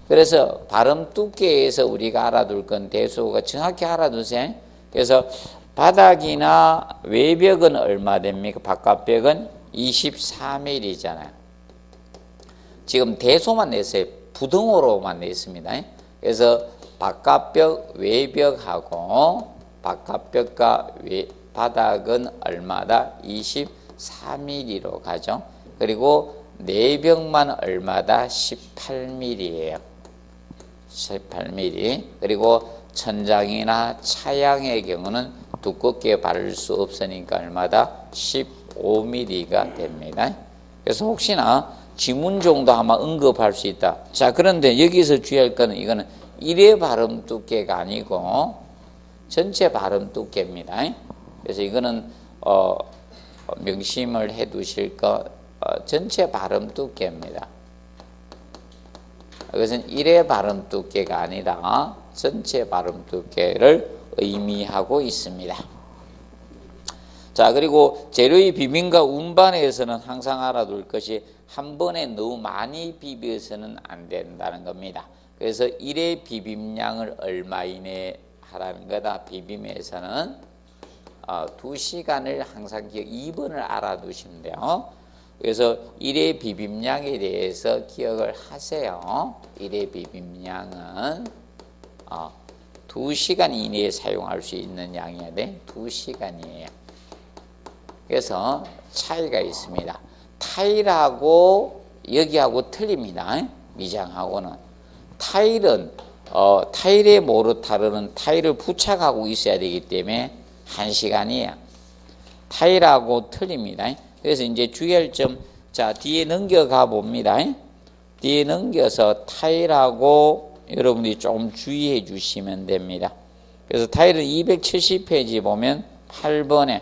그래서 발음 두께에서 우리가 알아둘 건 대소가 정확히 알아두세요. 그래서 바닥이나 외벽은 얼마 됩니까? 바깥벽은 24mm잖아요. 지금 대소만 냈어요. 부등호로만 냈습니다. 그래서 바깥벽, 외벽하고 바깥벽과 바닥은 얼마다? 24mm로 가죠. 그리고 내벽만 얼마다? 18mm예요. 18mm. 그리고 천장이나 차양의 경우는 두껍게 바를 수 없으니까 얼마다? 15mm가 됩니다. 그래서 혹시나 지문 정도 아마 언급할 수 있다. 자, 그런데 여기서 주의할 거는 이거는 1의 발음 두께가 아니고 전체 발음 두께입니다. 그래서 이거는 명심을 해 두실 거, 전체 발음 두께입니다. 이것은 1의 발음 두께가 아니라 전체 발음 두께를 의미하고 있습니다. 자, 그리고 재료의 비빔과 운반에서는 항상 알아둘 것이 한 번에 너무 많이 비벼서는 안 된다는 겁니다. 그래서 1의 비빔량을 얼마 이내 하라는 거다. 비빔에서는 2시간을 항상 2번을 알아두시면 돼요. 그래서 1의 비빔량에 대해서 기억을 하세요. 1의 비빔량은 2시간 이내에 사용할 수 있는 양이어야 돼. 2시간이에요. 그래서 차이가 있습니다. 타일하고 여기하고 틀립니다. 미장하고는. 타일은 타일의 모르타르는 타일을 부착하고 있어야 되기 때문에 1시간이에요. 타일하고 틀립니다. 그래서 이제 주의할 점, 자, 뒤에 넘겨가 봅니다. 뒤에 넘겨서 타일하고 여러분들이 조금 주의해 주시면 됩니다. 그래서 타일은 270페이지 보면 8번에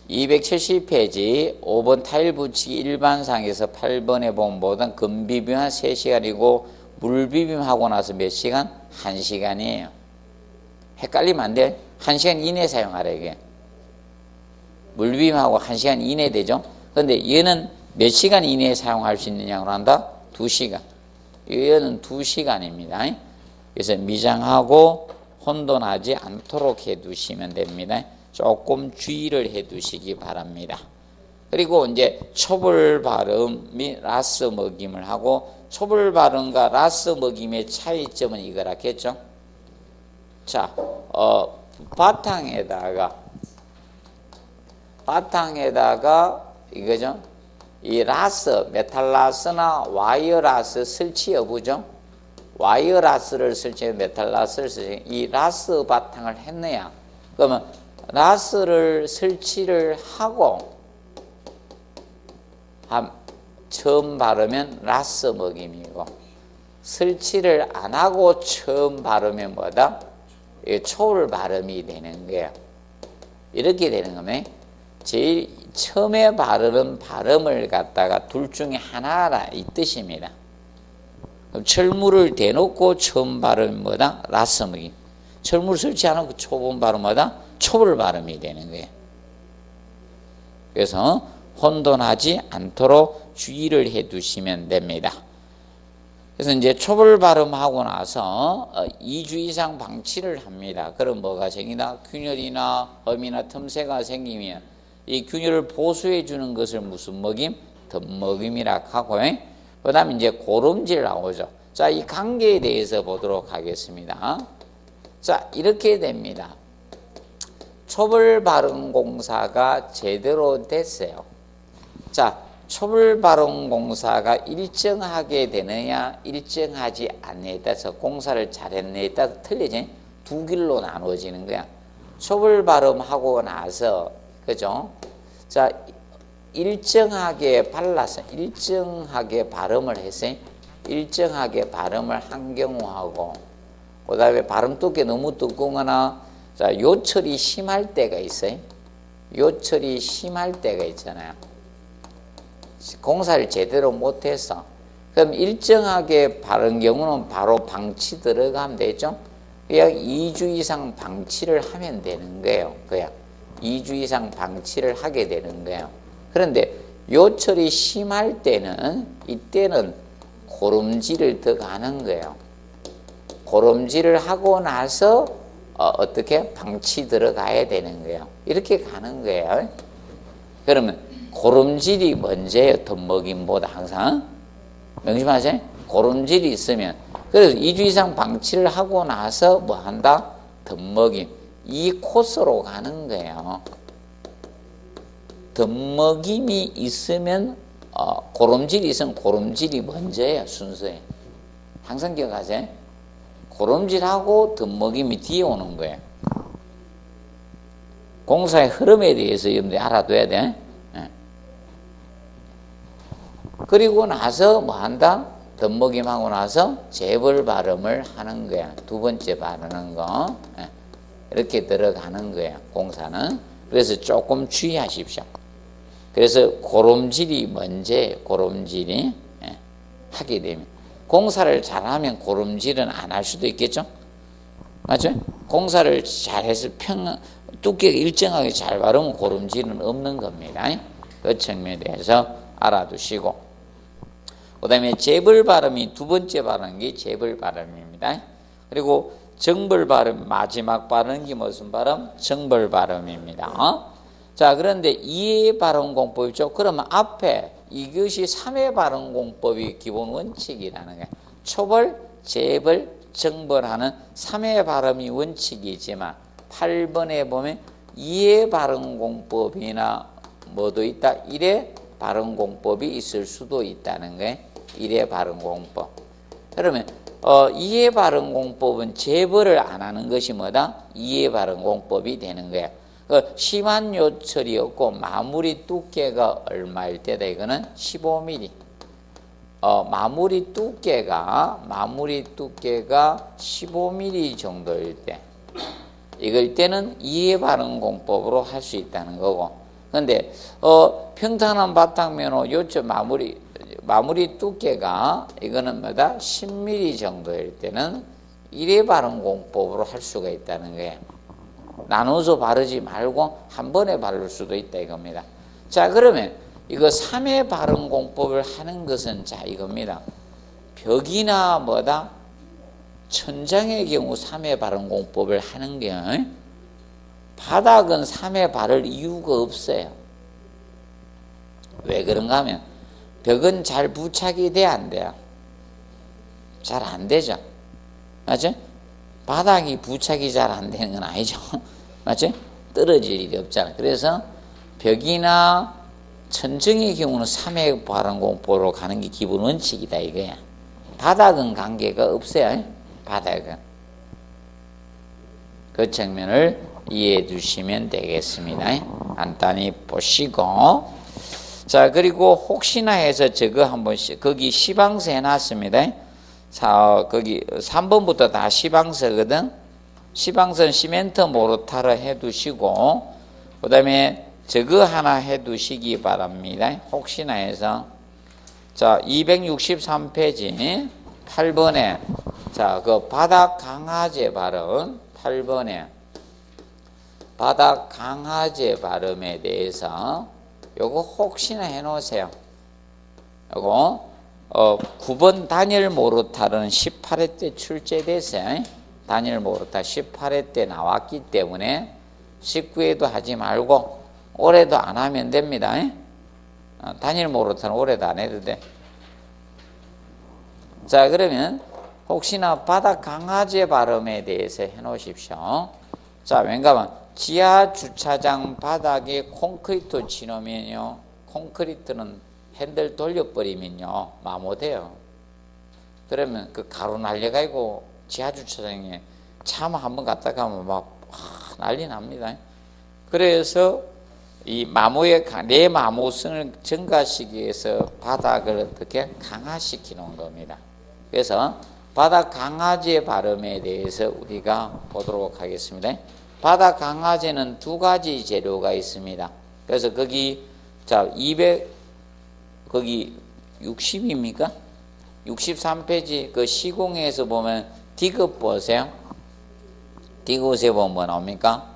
270페이지 5번 타일 붙이기 일반상에서 8번에 보면 뭐든 금비빔 한 3시간이고 물비빔 하고 나서 몇 시간? 1시간이에요. 헷갈리면 안 돼. 1시간 이내에 사용하라 이게. 물비빔하고 1시간 이내 되죠. 그런데 얘는 몇 시간 이내에 사용할 수 있는 양으로 한다? 2시간. 얘는 2시간입니다. 그래서 미장하고 혼돈하지 않도록 해두시면 됩니다. 조금 주의를 해두시기 바랍니다. 그리고 이제 초벌 발음 및 라스 먹임을 하고, 초벌 발음과 라스 먹임의 차이점은 이거라겠죠. 자, 바탕에다가 이거죠. 이 라스, 메탈 라스나 와이어 라스 설치 여부죠. 와이어 라스를 설치해 메탈 라스를 설치해 이 라스 바탕을 했느냐. 그러면 라스를 설치를 하고 처음 바르면 라스 먹임이고, 설치를 안 하고 처음 바르면 뭐다? 초울 발음이 되는 거예요. 이렇게 되는 거면 제일 처음에 바르는 발음을 갖다가 둘 중에 하나라 이 뜻입니다. 그럼 철물을 대놓고 처음 발음이 뭐다? 라스 먹임. 철물 설치 안 하고 초본 발음 뭐다? 초벌 발음이 되는 거예요. 그래서 혼돈하지 않도록 주의를 해 두시면 됩니다. 그래서 이제 초벌 발음하고 나서 2주 이상 방치를 합니다. 그럼 뭐가 생기나? 균열이나 험이나 틈새가 생기면 이 균열을 보수해 주는 것을 무슨 먹임? 덤먹임이라 하고, 그 다음에 이제 고름질 나오죠. 자, 이 관계에 대해서 보도록 하겠습니다. 자, 이렇게 됩니다. 초벌 발음 공사가 제대로 됐어요. 자, 초벌 발음 공사가 일정하게 되느냐, 일정하지 않느냐에 따라서 공사를 잘했느냐에 따라서 틀리지? 두 길로 나누어지는 거야. 초벌 발음하고 나서, 그죠? 자, 일정하게 발라서, 일정하게 발음을 했어요. 일정하게 발음을 한 경우하고, 그 다음에 발음 두께 너무 두껍거나, 자, 요철이 심할 때가 있어요. 요철이 심할 때가 있잖아요. 공사를 제대로 못해서. 그럼 일정하게 바른 경우는 바로 방치 들어가면 되죠. 약 2주 이상 방치를 하면 되는 거예요. 그냥 2주 이상 방치를 하게 되는 거예요. 그런데 요철이 심할 때는, 이때는 고름질을 더 가는 거예요. 고름질을 하고 나서 어떻게 방치 들어가야 되는 거예요. 이렇게 가는 거예요. 그러면 고름질이 먼저예요. 덤먹임보다 항상. 명심하세요. 고름질이 있으면. 그래서 2주 이상 방치를 하고 나서 뭐 한다? 덤먹임. 이 코스로 가는 거예요. 덤먹임이 있으면, 고름질이 있으면 고름질이 먼저예요. 순서에. 항상 기억하세요. 고름질하고 덤먹임이 뒤에 오는 거예요. 공사의 흐름에 대해서 여러분들이 알아둬야 돼. 그리고 나서 뭐 한다? 덤먹임하고 나서 재벌 발음을 하는 거야. 두 번째 바르는 거. 이렇게 들어가는 거야, 공사는. 그래서 조금 주의하십시오. 그래서 고름질이 먼저, 고름질이 하게 되면. 공사를 잘하면 고름질은 안 할 수도 있겠죠? 맞죠? 공사를 잘해서 두께가 일정하게 잘 바르면 고름질은 없는 겁니다. 그 측면에서 알아두시고. 그 다음에 재벌 발음이 두 번째 발음인 게 재벌 발음입니다. 그리고 정벌 발음, 마지막 발음인 게 무슨 발음? 정벌 발음입니다. 자, 그런데 이해 발음 공법이죠. 그러면 앞에 이것이 3회 발언 공법이 기본 원칙이라는 거예요. 초벌, 재벌, 정벌하는 3회 발음이 원칙이지만 8번에 보면 2회 발언 공법이나 뭐도 있다. 1회 발언 공법이 있을 수도 있다는 거예요. 1회 발언 공법. 그러면 2회 발언 공법은 재벌을 안 하는 것이 뭐다? 2회 발언 공법이 되는 거예요. 심한 요철이었고 마무리 두께가 얼마일 때다? 이거는 15mm. 마무리 두께가 15mm 정도일 때, 이걸 때는 2회 발언 공법으로 할 수 있다는 거고. 그런데 평탄한 바탕면허 요철 마무리 두께가 이거는 뭐다? 10mm 정도일 때는 1회 발언 공법으로 할 수가 있다는 거예요. 나눠서 바르지 말고 한 번에 바를 수도 있다 이겁니다. 자, 그러면 이거 3회 발언 공법을 하는 것은 자 이겁니다. 벽이나 뭐다? 천장의 경우 3회 발언 공법을 하는 게, 바닥은 3회 바를 이유가 없어요. 왜 그런가 하면 벽은 잘 부착이 돼야 안 돼요? 잘 안 되죠. 맞죠? 바닥이 부착이 잘 안 되는 건 아니죠. 맞죠? 떨어질 일이 없잖아. 그래서 벽이나 천정의 경우는 3회 발언 공법으로 가는 게 기본 원칙이다 이거야. 바닥은 관계가 없어요. 바닥은. 그 측면을 이해해 주시면 되겠습니다. 간단히 보시고. 자, 그리고 혹시나 해서 저거 한 번씩, 거기 시방서 해놨습니다. 자, 거기 3번부터 다 시방서거든. 시방서는 시멘트 모르타르 해두시고, 그 다음에 저거 하나 해두시기 바랍니다. 혹시나 해서. 자, 263페이지 8번에, 자, 그 바닥 강화제 발음, 8번에 바닥 강화제 발음에 대해서 요거 혹시나 해놓으세요. 요거 9번 다니엘 모르타르는 18회 때 출제됐어요. 다니엘 모르타 18회 때 나왔기 때문에 19회도 하지 말고 올해도 안 하면 됩니다. 다니엘 모르타는 올해도 안 해도 돼. 자, 그러면 혹시나 바닥 강화제 발음에 대해서 해놓으십시오. 자, 왠가면 지하 주차장 바닥에 콘크리트 치놓으면요, 콘크리트는 핸들 돌려버리면요 마모돼요. 그러면 그 가루 날려가지고 지하 주차장에 차 한번 갔다 가면 막 난리 납니다. 그래서 이 마모의 내 마모성을 증가시키기 위해서 바닥을 어떻게 강화시켜 놓은 겁니다. 그래서 바닥 강화제 발음에 대해서 우리가 보도록 하겠습니다. 바닥 강화제는 두 가지 재료가 있습니다. 그래서 거기 자 200 거기 60입니까? 63페이지 그 시공에서 보면 디귿 보세요. 디귿에 보면 뭐 나옵니까?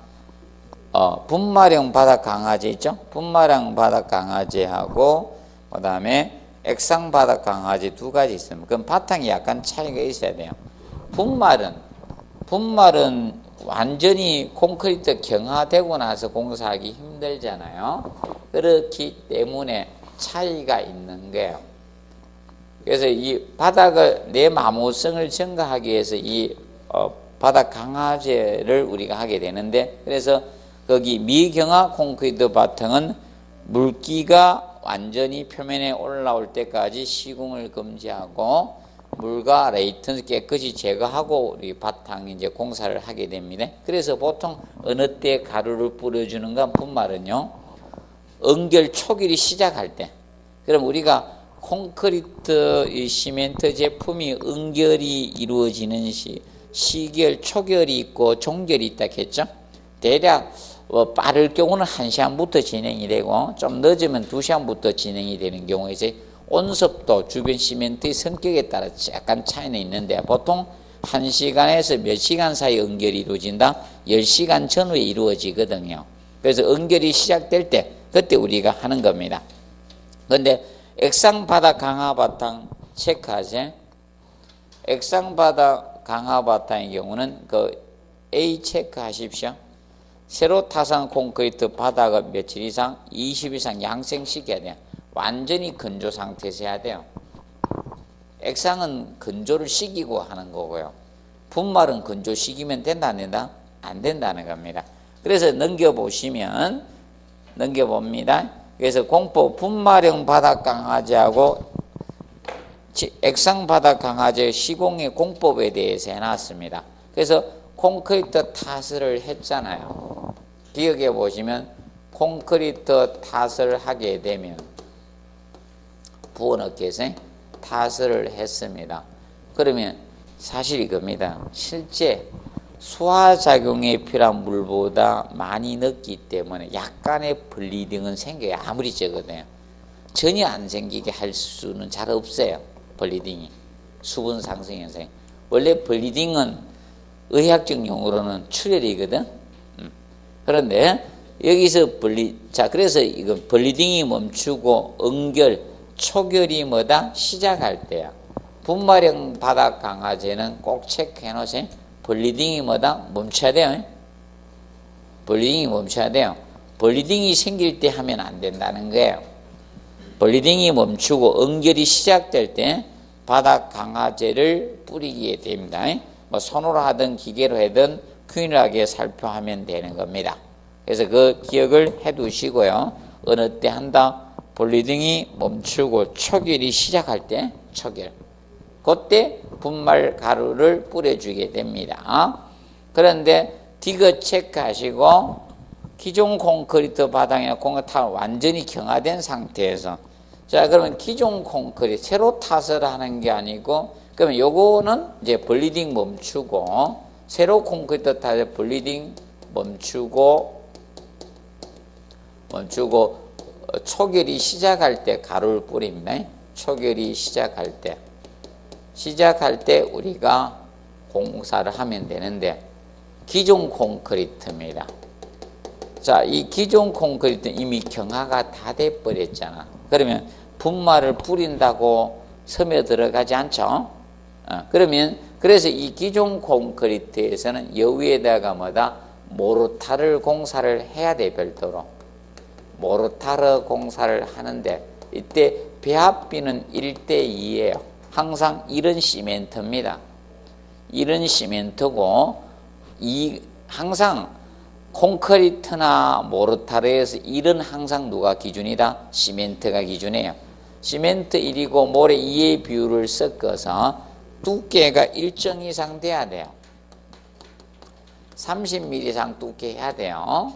분말형 바닥 강화제 있죠? 분말형 바닥 강화제하고 그 다음에 액상 바닥 강화제 두 가지 있습니다. 그럼 바탕이 약간 차이가 있어야 돼요. 분말은 완전히 콘크리트 경화되고 나서 공사하기 힘들잖아요. 그렇기 때문에 차이가 있는 거예요. 그래서 이 바닥을 내 마모성을 증가하기 위해서 이 바닥 강화제를 우리가 하게 되는데, 그래서 거기 미경화 콘크리트 바탕은 물기가 완전히 표면에 올라올 때까지 시공을 금지하고 물과 레이튼 깨끗이 제거하고 우리 바탕 이제 공사를 하게 됩니다. 그래서 보통 어느 때 가루를 뿌려주는가 분말은요, 응결 초기를 시작할 때. 그럼 우리가 콘크리트 이 시멘트 제품이 응결이 이루어지는 시결, 초결이 있고 종결이 있다 했죠. 대략 빠를 경우는 1시간부터 진행이 되고 좀 늦으면 2시간부터 진행이 되는 경우에 이제 온습도, 주변 시멘트의 성격에 따라 약간 차이는 있는데 보통 1시간에서 몇 시간 사이 응결이 이루어진다? 10시간 전후에 이루어지거든요. 그래서 응결이 시작될 때 그때 우리가 하는 겁니다. 그런데 액상 바닥 강화 바탕 체크하세요. 액상 바닥 강화 바탕의 경우는 그 A 체크하십시오. 새로 타산 콘크리트 바닥을 며칠 이상, 20 이상 양생시켜야 돼요. 완전히 건조 상태에서 해야 돼요. 액상은 건조를 시키고 하는 거고요. 분말은 건조시키면 된다 안 된다? 안 된다는 겁니다. 그래서 넘겨봅니다. 그래서 공법 분말형 바닥 강화제하고 액상 바닥 강화제 시공의 공법에 대해서 해놨습니다. 그래서 콘크리트 타설을 했잖아요. 기억해 보시면 콘크리트 타설을 하게 되면 부원업계에서 타설을 했습니다. 그러면 사실 이겁니다. 실제 소화작용에 필요한 물보다 많이 넣기 때문에 약간의 블리딩은 생겨요. 아무리 적어도요. 전혀 안 생기게 할 수는 잘 없어요. 블리딩이. 수분 상승 현상. 원래 블리딩은 의학적 용어로는 출혈이거든. 그런데 여기서 그래서 이건 블리딩이 멈추고 응결, 초결이 뭐다? 시작할 때야. 분말형 바닥 강화제는 꼭 체크해 놓으세요. 블리딩이 뭐다? 멈춰야 돼요. 블리딩이 멈춰야 돼요. 블리딩이 생길 때 하면 안 된다는 거예요. 블리딩이 멈추고 응결이 시작될 때 바닥 강화제를 뿌리게 됩니다. 뭐 손으로 하든 기계로 하든 균일하게 살펴하면 되는 겁니다. 그래서 그 기억을 해 두시고요. 어느 때 한다? 블리딩이 멈추고 초결이 시작할 때 초결. 그때 분말 가루를 뿌려주게 됩니다. 그런데 디귿 체크하시고 기존 콘크리트 바닥이나 콘크리트 완전히 경화된 상태에서 자 그러면 기존 콘크리트 새로 타설 하는 게 아니고 그러면 요거는 이제 블리딩 멈추고 새로 콘크리트 타설 블리딩 멈추고 초결이 시작할 때 가루를 뿌립니다. 초결이 시작할 때 우리가 공사를 하면 되는데 기존 콘크리트입니다. 자, 이 기존 콘크리트 이미 경화가 다 돼 버렸잖아. 그러면 분말을 뿌린다고 섬에 들어가지 않죠? 그래서 이 기존 콘크리트에서는 여기에다가 뭐다? 모르타르 공사를 해야 돼, 별도로. 모르타르 공사를 하는데 이때 배합비는 1:2예요. 항상 이런 시멘트입니다. 이런 시멘트고 항상 콘크리트나 모르타르에서 이런 항상 누가 기준이다? 시멘트가 기준이에요. 시멘트 1이고 모래 2의 비율을 섞어서 두께가 일정 이상 돼야 돼요. 30mm 이상 두께 해야 돼요.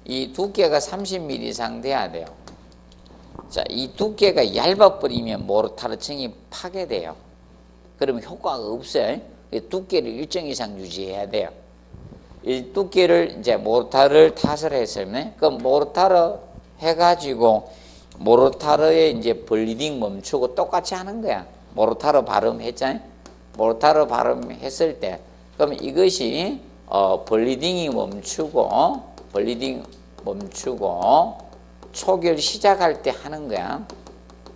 이 두께가 30mm 이상 돼야 돼요. 자, 이 두께가 얇아버리면 모르타르층이 파괴돼요. 그러면 효과가 없어요. 두께를 일정 이상 유지해야 돼요. 이 두께를 이제 모르타르를 타설했으면, 그럼 모르타르 해가지고 모르타르에 이제 블리딩 멈추고 똑같이 하는 거야. 모르타르 발음했잖아요. 모르타르 발음했을 때, 그럼 이것이 블리딩이 멈추고 초결 시작할 때 하는 거야.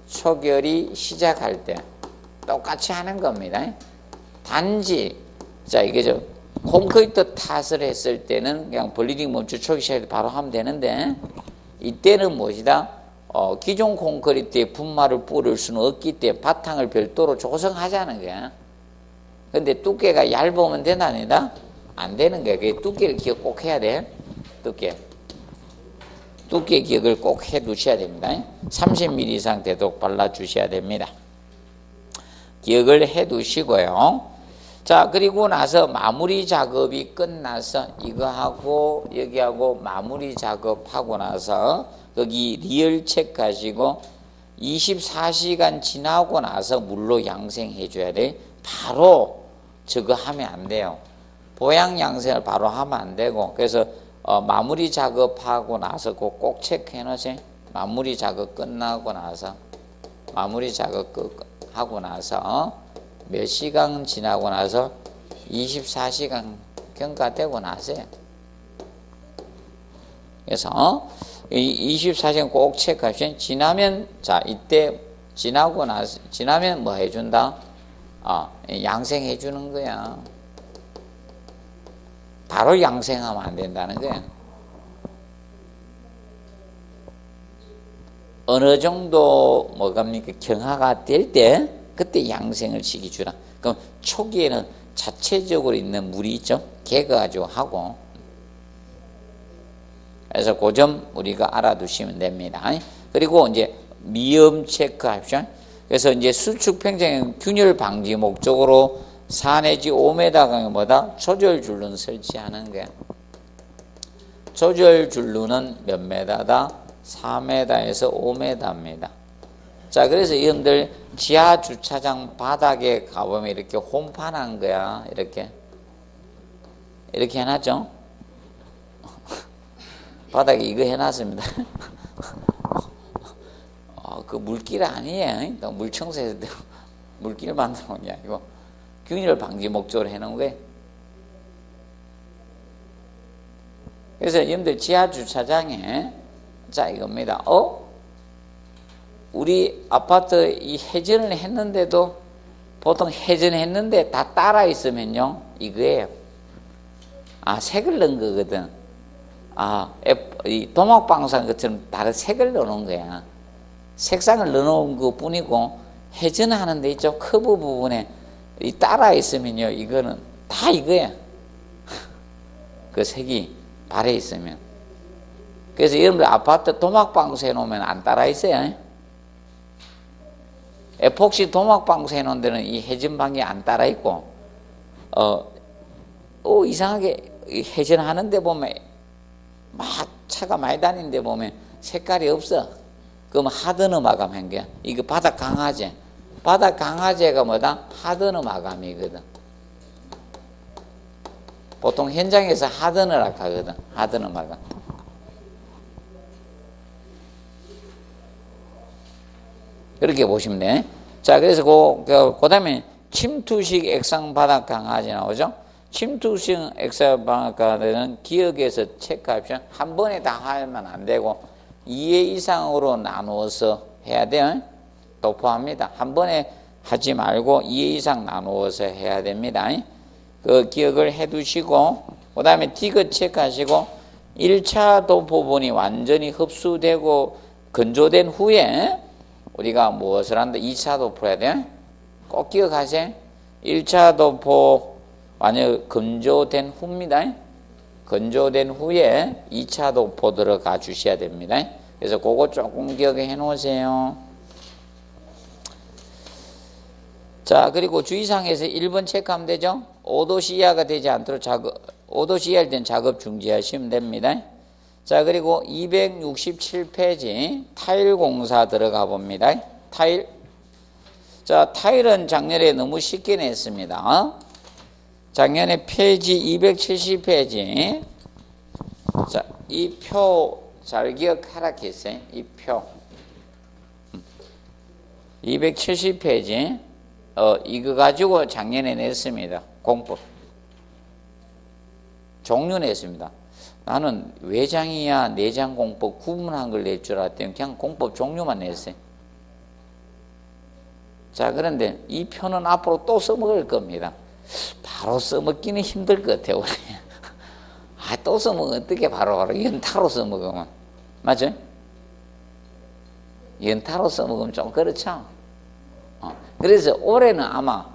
초결이 시작할 때 똑같이 하는 겁니다. 단지 자 이게 콘크리트 탓을 했을 때는 그냥 블리딩 멈추 초기 시작할 때 바로 하면 되는데 이때는 무엇이다? 기존 콘크리트에 분말을 뿌릴 수는 없기 때문에 바탕을 별도로 조성하자는 거야. 근데 두께가 얇으면 되나 아니다? 안 되는 거야. 그 두께를 기억 꼭 해야 돼. 두께 기억을 꼭 해 두셔야 됩니다. 30mm 이상 되도록 발라 주셔야 됩니다. 기억을 해 두시고요. 자, 그리고 나서 마무리 작업이 끝나서 이거하고 여기하고 마무리 작업하고 나서 거기 리얼 체크하시고 24시간 지나고 나서 물로 양생해 줘야 돼. 바로 저거 하면 안 돼요. 보양 양생을 바로 하면 안 되고 그래서 마무리 작업하고 나서 꼭 체크해 놓으세요. 마무리 작업 끝나고 나서 하고 나서 몇 시간 지나고 나서 24시간 경과되고 나서요. 그래서 24시간 꼭 체크하시면 지나면 자 이때 지나면 뭐 해준다? 양생해 주는 거야. 바로 양생하면 안 된다는 거야. 어느 정도 뭐갑니까 경화가 될 때 그때 양생을 시켜주라. 그럼 초기에는 자체적으로 있는 물이 있죠. 개가지고 하고. 그래서 그 점 우리가 알아두시면 됩니다. 그리고 이제 미염 체크합시다. 그래서 이제 수축 팽창의 균열 방지 목적으로 4 내지 5m 강보다 조절 줄눈 설치하는 거야. 조절 줄눈은 몇 메다다? 4m에서 5m입니다. 자, 그래서 여러분들 지하 주차장 바닥에 가보면 이렇게 홈판한 거야. 이렇게 해놨죠? 바닥에 이거 해놨습니다. 그 물길 아니에요. 물청소해서 물길 만들어 놓은 게 아니고 균열 방지 목적으로 해놓은 거예요. 그래서 여러분들 지하 주차장에 자 이겁니다. 우리 아파트 이 해전을 했는데도 보통 해전했는데 다 따라 있으면요 이거예요. 색을 넣은 거거든. 이 도막방사 것처럼 다른 색을 넣어놓은 거야. 색상을 넣어놓은 것 뿐이고 해전하는 데 있죠. 커브 부분에 이 따라 있으면요 이거는 다 이거야. 그 색이 발에 있으면. 그래서 여러분들 아파트 도막방수 해놓으면 안 따라 있어요. 에폭시 도막방수 해놓은 데는 이 해전방이 안 따라 있고 이상하게 해전하는 데 보면 막 차가 많이 다니는 데 보면 색깔이 없어. 그럼 하드너 마감한 거야. 이거 바닥 강화제. 바닥 강화제가 뭐다? 하드너 마감이거든. 보통 현장에서 하드너라고 하거든. 하드너 마감. 그렇게 보시면 돼. 자, 그래서 그 다음에 침투식 액상 바닥 강화제 나오죠? 침투식 액상 바닥 강화제는 기억에서 체크합시다. 한 번에 다 하면 안 되고 2회 이상으로 나누어서 해야 돼요. 도포합니다. 한 번에 하지 말고 2회 이상 나누어서 해야 됩니다. 그 기억을 해 두시고, 그 다음에 디귿 체크하시고, 1차 도포분이 완전히 흡수되고 건조된 후에 우리가 무엇을 한다? 2차 도포해야 돼. 꼭 기억하세요. 1차 도포 완전 건조된 후입니다. 건조된 후에 2차 도포 들어가 주셔야 됩니다. 그래서 그거 조금 기억해 놓으세요. 자, 그리고 주의사항에서 1번 체크하면 되죠. 5도씨 이하가 되지 않도록 5도씨 이하일 땐 작업 중지하시면 됩니다. 자, 그리고 267페이지 타일 공사 들어가 봅니다. 타일. 자, 타일은 작년에 너무 쉽게 냈습니다. 작년에 페이지 270페이지. 자, 이 표 잘 기억하라 했어요. 이 표. 270페이지. 이거 가지고 작년에 냈습니다. 공법. 종류 냈습니다. 나는 외장이야 내장 공법 구분한 걸 낼 줄 알았더니 그냥 공법 종류만 냈어요. 자, 그런데 이 표는 앞으로 또 써먹을 겁니다. 바로 써먹기는 힘들 것 같아요. 또 써먹으면 어떻게 바로 연타로 써먹으면. 맞죠? 연타로 써먹으면 좀 그렇죠? 그래서 올해는 아마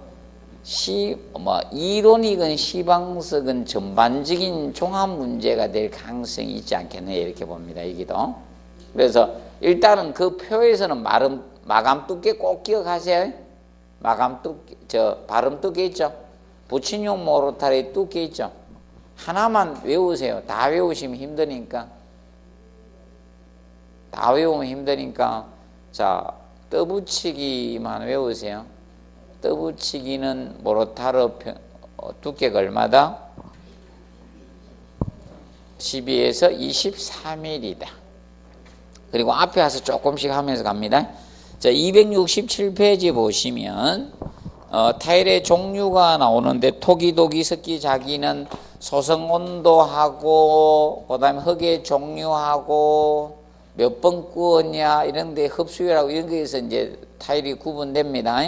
이론이건 시방석은 전반적인 종합 문제가 될 가능성이 있지 않겠냐 이렇게 봅니다. 여기도. 그래서 일단은 그 표에서는 마감 두께 꼭 기억하세요. 마감 두께, 발음 두께 있죠. 붙임용 모로타리 두께 있죠. 하나만 외우세요. 다 외우시면 힘드니까. 다 외우면 힘드니까. 자, 떠붙이기만 외우세요. 떠붙이기는 모로타르 두께가 얼마다? 12에서 23mm이다. 그리고 앞에 와서 조금씩 하면서 갑니다. 자, 267페이지 보시면 타일의 종류가 나오는데 토기도기, 석기, 자기는 소성 온도하고 그 다음에 흙의 종류하고 몇 번 구웠냐 이런 데 흡수율하고 이런 거에서 이제 타일이 구분됩니다.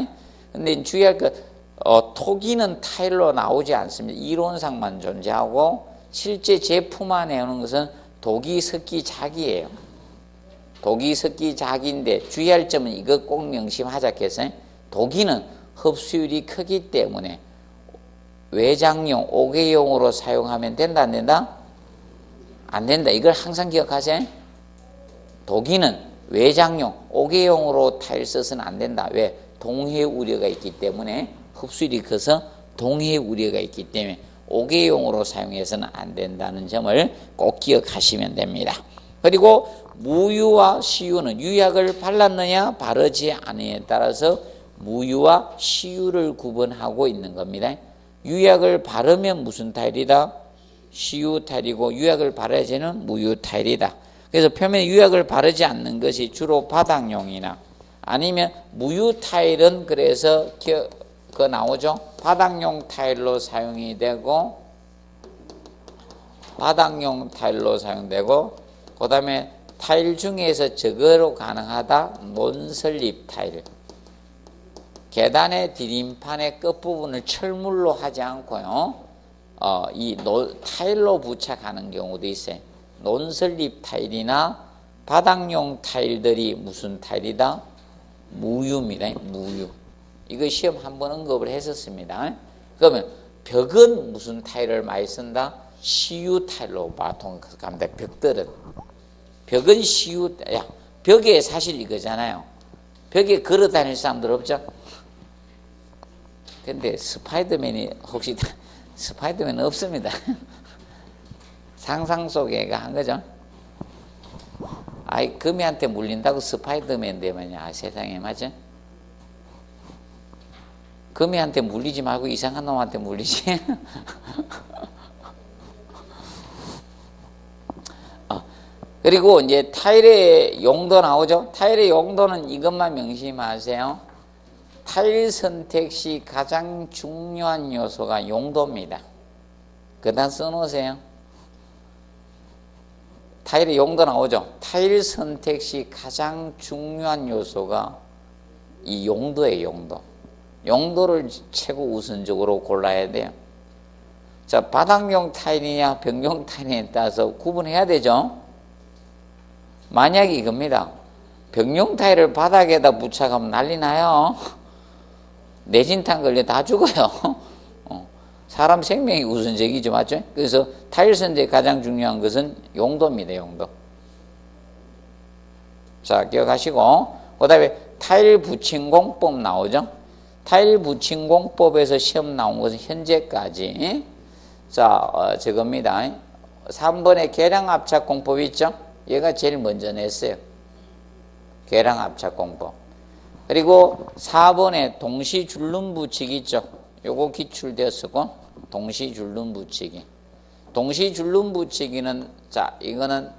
근데 주의할 것, 토기는 타일로 나오지 않습니다. 이론상만 존재하고 실제 제품 안에 오는 것은 도기, 석기, 자기예요. 독이 섞기 작인데 주의할 점은 이거 꼭 명심하자겠어요. 독이는 흡수율이 크기 때문에 외장용, 옥외용으로 사용하면 된다 안 된다? 안 된다. 이걸 항상 기억하세요. 독이는 외장용, 옥외용으로 타일 써서는 안 된다. 왜? 동해 우려가 있기 때문에 흡수율이 커서 동해 우려가 있기 때문에 옥외용으로 사용해서는 안 된다는 점을 꼭 기억하시면 됩니다. 그리고 무유와 시유는 유약을 발랐느냐 바르지 않느냐에 따라서 무유와 시유를 구분하고 있는 겁니다. 유약을 바르면 무슨 타일이다? 시유 타일이고 유약을 바르지는 무유 타일이다. 그래서 표면에 유약을 바르지 않는 것이 주로 바닥용이나 아니면 무유 타일은 그래서 그거 나오죠? 바닥용 타일로 사용이 되고 바닥용 타일로 사용되고 그 다음에 타일 중에서 저거로 가능하다 논설립 타일. 계단의 디딤판의 끝부분을 철물로 하지 않고요. 타일로 부착하는 경우도 있어요. 논설립 타일이나 바닥용 타일들이 무슨 타일이다? 무유입니다. 무유. 이거 시험 한번 언급을 했었습니다. 그러면 벽은 무슨 타일을 많이 쓴다? 시유 타일로 보통 갑니다. 벽들은. 벽은 시유, 벽에 사실 이거잖아요. 벽에 걸어 다닐 사람들 없죠? 근데 스파이더맨이 혹시 스파이더맨은 없습니다. 상상 속에 한 거죠. 아이 거미한테 물린다고 스파이더맨 되면야 세상에 맞죠? 거미한테 물리지 말고 이상한 놈한테 물리지. 그리고 이제 타일의 용도 나오죠. 타일의 용도는 이것만 명심하세요. 타일 선택 시 가장 중요한 요소가 용도입니다. 그다 써놓으세요. 타일의 용도 나오죠. 타일 선택 시 가장 중요한 요소가 이 용도예요. 용도. 용도를 최고 우선적으로 골라야 돼요. 자, 바닥용 타일이냐 벽용 타일에 따라서 구분해야 되죠. 만약에 이겁니다. 벽용 타일을 바닥에다 부착하면 난리 나요. 내진탕 걸려 다 죽어요. 사람 생명이 우선적이죠. 맞죠? 그래서 타일 선택 가장 중요한 것은 용도입니다. 용도. 자, 기억하시고 그 다음에 타일 붙임 공법 나오죠. 타일 붙임 공법에서 시험 나온 것은 현재까지 저겁니다. 3번에 계량 압착 공법 있죠? 얘가 제일 먼저 냈어요. 계량 압착 공법. 그리고 4번에 동시 줄눈 붙이기 있죠. 요거 기출되었었고 동시 줄눈 붙이기. 동시 줄눈 붙이기는 이거는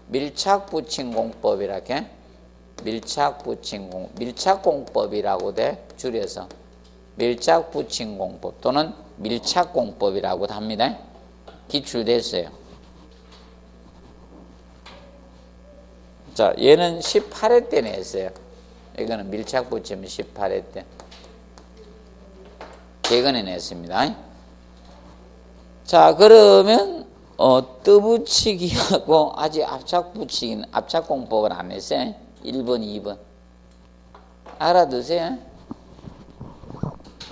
밀착 붙임 공법이라게 밀착 붙임 공 밀착 공법이라고 돼 줄여서 밀착 붙임 공법 또는 밀착 공법이라고도 합니다. 기출됐어요. 자, 얘는 18회 때 냈어요. 이거는 밀착 붙이면 18회 때. 개근에 냈습니다. 자, 그러면, 떠붙이기하고 아직 압착 붙이기는, 압착 공법을 안 했어요. 1번, 2번. 알아두세요.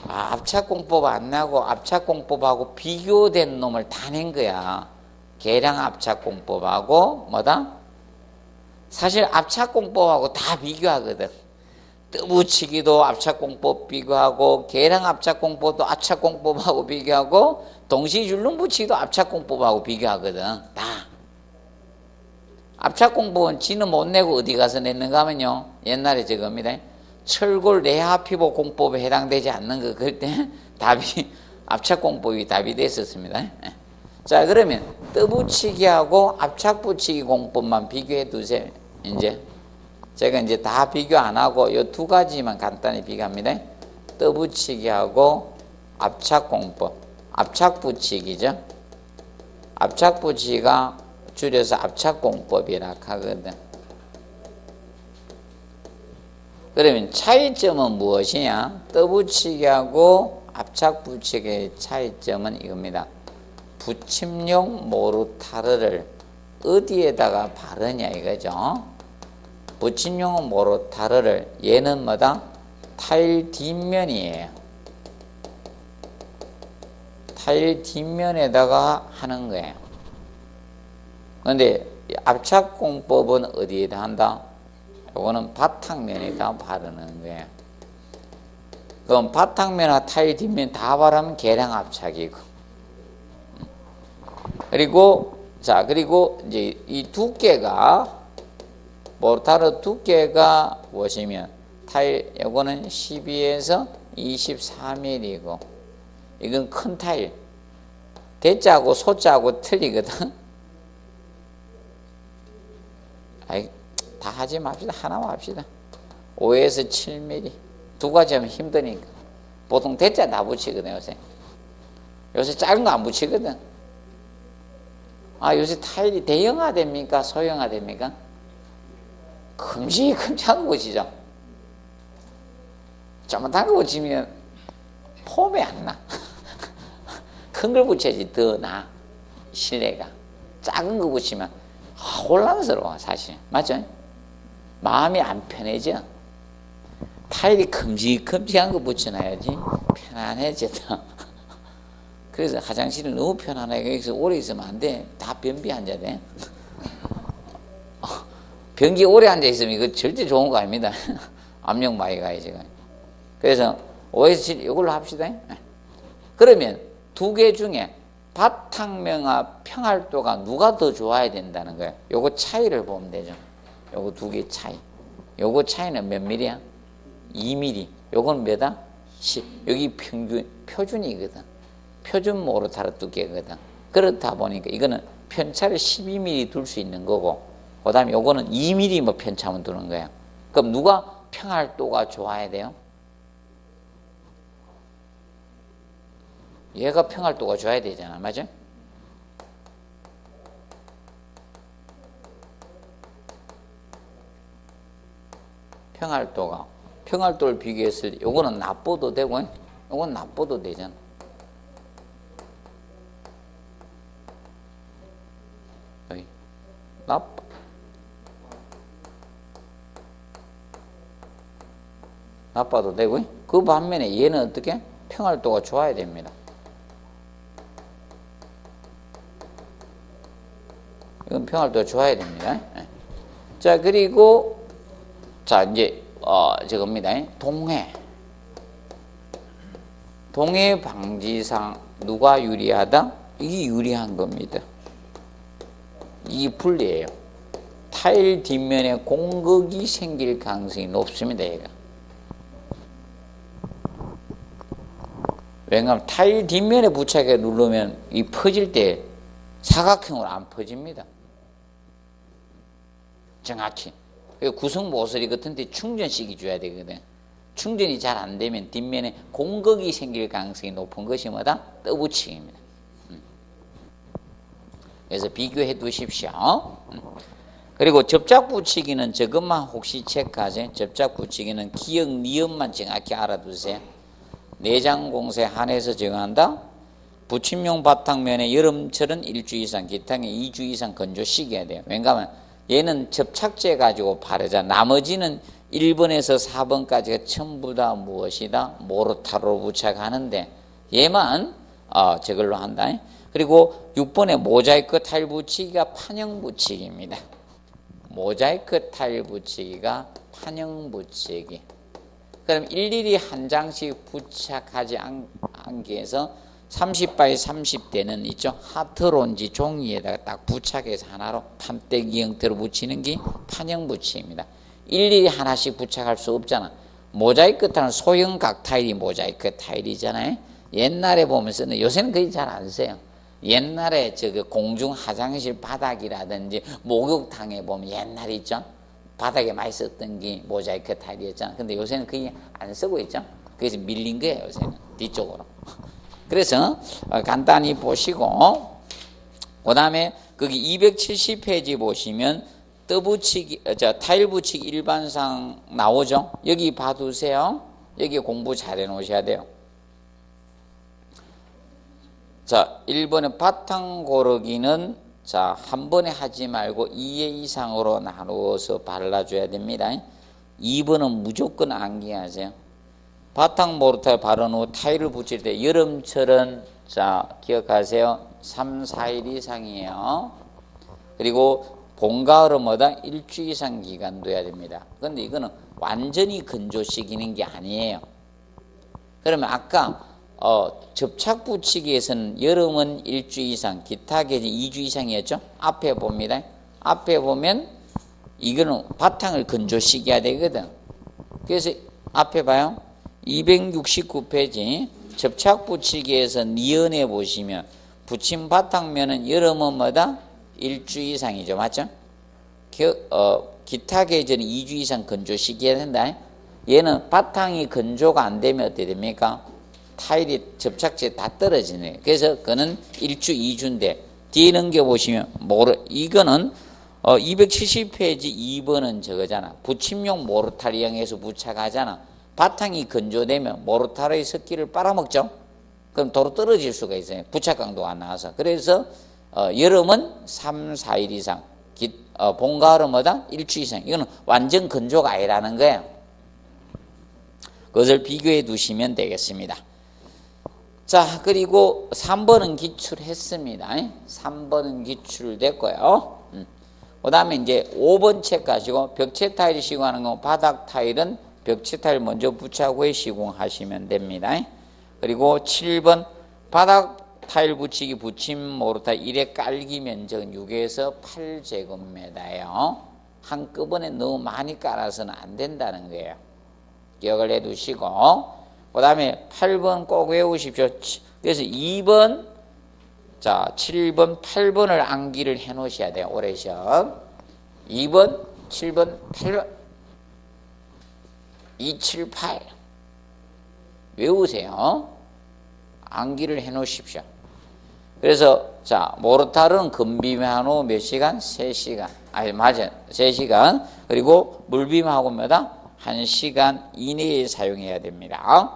압착 공법 안 나고 압착 공법하고 비교된 놈을 다 낸 거야. 계량 압착 공법하고, 뭐다? 사실 압착공법하고 다 비교하거든. 떠붙이기도 압착공법 비교하고 계량 압착공법도 압착공법하고 비교하고 동시줄눈 붙이기도 압착공법하고 비교하거든. 다. 압착공법은 지는 못 내고 어디 가서 냈는가 하면요. 옛날에 저겁니다. 철골 레하피보 공법에 해당되지 않는 거 그럴 때 답이 압착공법이 답이 됐었습니다. 자, 그러면 떠붙이기하고 압착붙이기 공법만 비교해 두세요. 이제 제가 이제 다 비교 안 하고 이 두 가지만 간단히 비교합니다. 떠붙이기하고 압착공법. 압착붙이기죠. 압착붙이기가 줄여서 압착공법이라 하거든. 그러면 차이점은 무엇이냐? 떠붙이기하고 압착붙이기의 차이점은 이겁니다. 붙임용 모르타르를 어디에다가 바르냐 이거죠. 붙임용은 모르타르를 얘는 뭐다? 타일 뒷면이에요. 타일 뒷면에다가 하는 거예요. 그런데 압착공법은 어디에다 한다? 이거는 바탕면에다 바르는 거예요. 그럼 바탕면과 타일 뒷면 다 바르면 계량 압착이고. 그리고 그리고 이제 이 두께가 모르타르 두께가 보시면 타일 요거는 12에서 24mm이고 이건 큰 타일. 대자하고 소자하고 틀리거든. 아이, 다 하지 맙시다. 하나만 합시다. 5에서 7mm. 두 가지 하면 힘드니까. 보통 대자 다 붙이거든, 요새. 요새 작은 거 안 붙이거든. 아, 요새 타일이 대형화 됩니까? 소형화 됩니까? 큼직큼직한 거 붙이죠. 잘못한 거 붙이면 폼이 안 나. 큰 걸 붙여야지 더 나아. 실내가. 작은 거 붙이면 혼란스러워, 사실. 맞죠? 마음이 안 편해져. 타일이 큼직큼직한 거 붙여놔야지 편안해졌다. 그래서 화장실을 너무 편안하게 여기서 오래 있으면 안 돼. 다 변비 앉아야 돼. 변기 오래 앉아있으면 이거 절대 좋은 거 아닙니다. 압력 많이 가요, 지금. 그래서 5에서 7, 이걸로 합시다. 그러면 두 개 중에 바탕면과 평활도가 누가 더 좋아야 된다는 거예요. 요거 차이를 보면 되죠. 요거 두 개 차이. 요거 차이는 몇 미리야? 2mm. 요건 몇이다? 10. 여기 표준이거든. 표준 모르타르 두께거든. 그렇다 보니까 이거는 편차를 12mm 둘 수 있는 거고, 그 다음에 요거는 2mm 뭐 편차만 두는 거예요. 그럼 누가 평활도가 좋아야 돼요? 얘가 평활도가 좋아야 되잖아. 맞죠? 평활도를 비교했을 때 요거는 나빠도 되고 요건 나빠도 되잖아. 여기 나빠도 되고 그 반면에 얘는 어떻게? 평활도가 좋아야 됩니다. 이건 평활도가 좋아야 됩니다. 자, 그리고 이제 저겁니다. 동해 방지상 누가 유리하다? 이게 유리한 겁니다. 이게 불리해요. 타일 뒷면에 공극이 생길 가능성이 높습니다. 얘가. 왜냐하면 타일 뒷면에 부착해 누르면 이 퍼질 때 사각형으로 안 퍼집니다. 정확히. 구성 모서리 같은 데 충전식이 줘야 되거든. 충전이 잘 안 되면 뒷면에 공극이 생길 가능성이 높은 것이 뭐다? 떠붙이기입니다. 그래서 비교해 두십시오. 그리고 접착 붙이기는 저것만 혹시 체크하세요. 접착 붙이기는 기억 니은만 정확히 알아두세요. 내장 공세 한해서 정한다. 붙임용 바탕면에 여름철은 1주 이상, 기타는 2주 이상 건조시켜야 돼요. 왜냐하면 얘는 접착제 가지고 바르자. 나머지는 1번에서 4번까지가 전부 다 무엇이다? 모르타르로 부착하는데 얘만 저걸로 한다. 그리고 6번에 모자이크 타일 붙이기가 판형 붙이기입니다. 모자이크 타일 붙이기가 판형 붙이기. 그럼 일일이 한 장씩 부착하지 않기 위해서 30x 30대는 있죠. 하트론지 종이에다가 딱 부착해서 하나로 판때기 형태로 붙이는 게 판형 붙이기입니다. 일일이 하나씩 부착할 수 없잖아. 모자이크 타일은 소형 각 타일이 모자이크 타일이잖아요. 옛날에 보면 쓰는, 요새는 거의 잘 안 써요. 옛날에 공중 화장실 바닥이라든지 목욕탕에 보면 옛날에 있죠. 바닥에 많이 썼던 게 모자이크 타일이었잖아. 근데 요새는 거의 안 쓰고 있죠. 그래서 밀린 거예요, 요새는. 뒤쪽으로. 그래서 간단히 보시고, 그 다음에 거기 270페이지 보시면 타일 붙이기 일반상 나오죠. 여기 봐두세요. 여기 공부 잘 해놓으셔야 돼요. 자, 1번에 바탕 고르기는 자, 한 번에 하지 말고 2회 이상으로 나누어서 발라줘야 됩니다. 2번은 무조건 암기하세요. 바탕 모르타일 바른 후 타일을 붙일 때 여름철은 자 기억하세요. 3, 4일 이상이에요. 그리고 봄, 가을마다 일주일 이상 기간 둬야 됩니다. 그런데 이거는 완전히 건조시키는 게 아니에요. 그러면 아까 접착 붙이기에서는 여름은 일주일 이상, 기타 계절은 2주 이상이었죠. 앞에 봅니다. 앞에 보면 이거는 바탕을 건조시켜야 되거든. 그래서 앞에 봐요. 269페이지 접착 붙이기에서 니은에 보시면 붙임 바탕면은 여름은 뭐다? 일주일 이상이죠. 맞죠? 기타 계절은 2주 이상 건조시켜야 된다. 얘는 바탕이 건조가 안 되면 어떻게 됩니까? 타일이 접착제 다 떨어지네. 그래서 그거는 1주, 2주인데 뒤에 넘겨보시면 이거는 270페이지 2번은 저거잖아. 붙임용 모르타르 이용해서 부착하잖아. 바탕이 건조되면 모르타르의 습기를 빨아먹죠. 그럼 도로 떨어질 수가 있어요. 부착 강도가 안 나와서. 그래서 여름은 3, 4일 이상, 봄, 가을은 뭐다? 일주 이상. 이거는 완전 건조가 아니라는 거예요. 그것을 비교해 두시면 되겠습니다. 자, 그리고 3번은 기출했습니다. 3번은 기출됐고요. 그 다음에 이제 5번 책 가시고 벽체 타일 시공하는 거, 바닥 타일은 벽체 타일 먼저 부착 후에 시공하시면 됩니다. 그리고 7번 바닥 타일 붙이기 붙임 모르타일 1회 깔기 면적은 6에서 8제곱미터예요. 한꺼번에 너무 많이 깔아서는 안 된다는 거예요. 기억을 해 두시고 그 다음에 8번 꼭 외우십시오. 그래서 2번 자 7번 8번을 암기를 해 놓으셔야 돼요. 올해 시험 2번 7번 8번 2, 7, 8 외우세요. 암기를 해 놓으십시오. 그래서 자 모르타르는 건비만 후 몇 시간? 3시간. 아니 맞아요. 3시간. 그리고 물빔하고 뭐다? 1시간 이내에 사용해야 됩니다.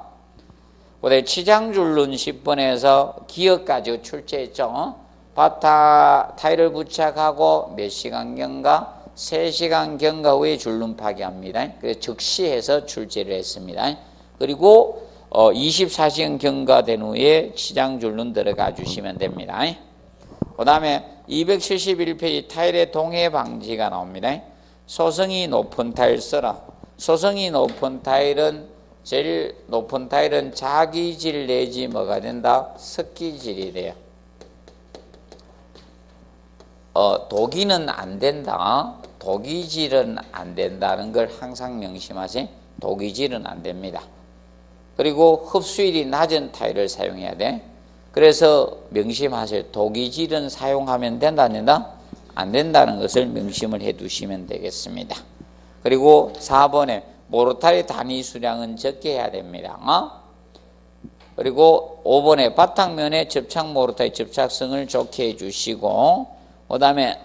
그다음에 치장줄눈 10번에서 기억까지 출제했죠. 바타 타일을 부착하고 몇 시간 경과? 3시간 경과 후에 줄눈 파기합니다. 그래서 즉시해서 출제를 했습니다. 그리고 24시간 경과된 후에 치장줄눈 들어가 주시면 됩니다. 그 다음에 271페이지 타일의 동해 방지가 나옵니다. 소성이 높은 타일 써라. 소성이 높은 타일은 제일 높은 타일은 자기질 내지 뭐가 된다? 습기질이 돼요. 독이는 안 된다. 독이질은 안 된다는 걸 항상 명심하세요. 독이질은 안 됩니다. 그리고 흡수율이 낮은 타일을 사용해야 돼. 그래서 명심하세요. 독이질은 사용하면 된다 안 된다? 안 된다는 것을 명심을 해 두시면 되겠습니다. 그리고 4번에 모르타르 단위 수량은 적게 해야 됩니다. 그리고 5번에 바탕면에 접착 모르타르 접착성을 좋게 해주시고 그 다음에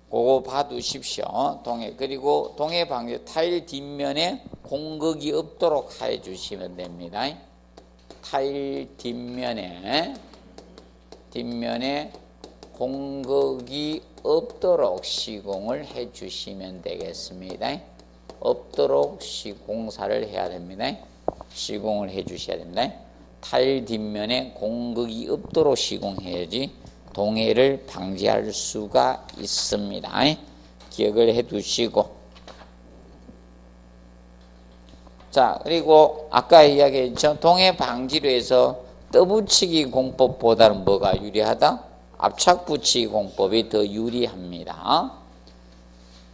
그거 봐두십시오. 그리고 동해 방지 타일 뒷면에 공극이 없도록 해주시면 됩니다. 타일 뒷면에 공극이 없도록 시공을 해주시면 되겠습니다. 없도록 공사를 해야 됩니다. 시공을 해주셔야 됩니다. 타일 뒷면에 공극이 없도록 시공해야지 동해를 방지할 수가 있습니다. 기억을 해 두시고 자 그리고 아까 이야기했죠. 동해 방지로 해서 떠붙이기 공법보다는 뭐가 유리하다? 압착 붙이기 공법이 더 유리합니다.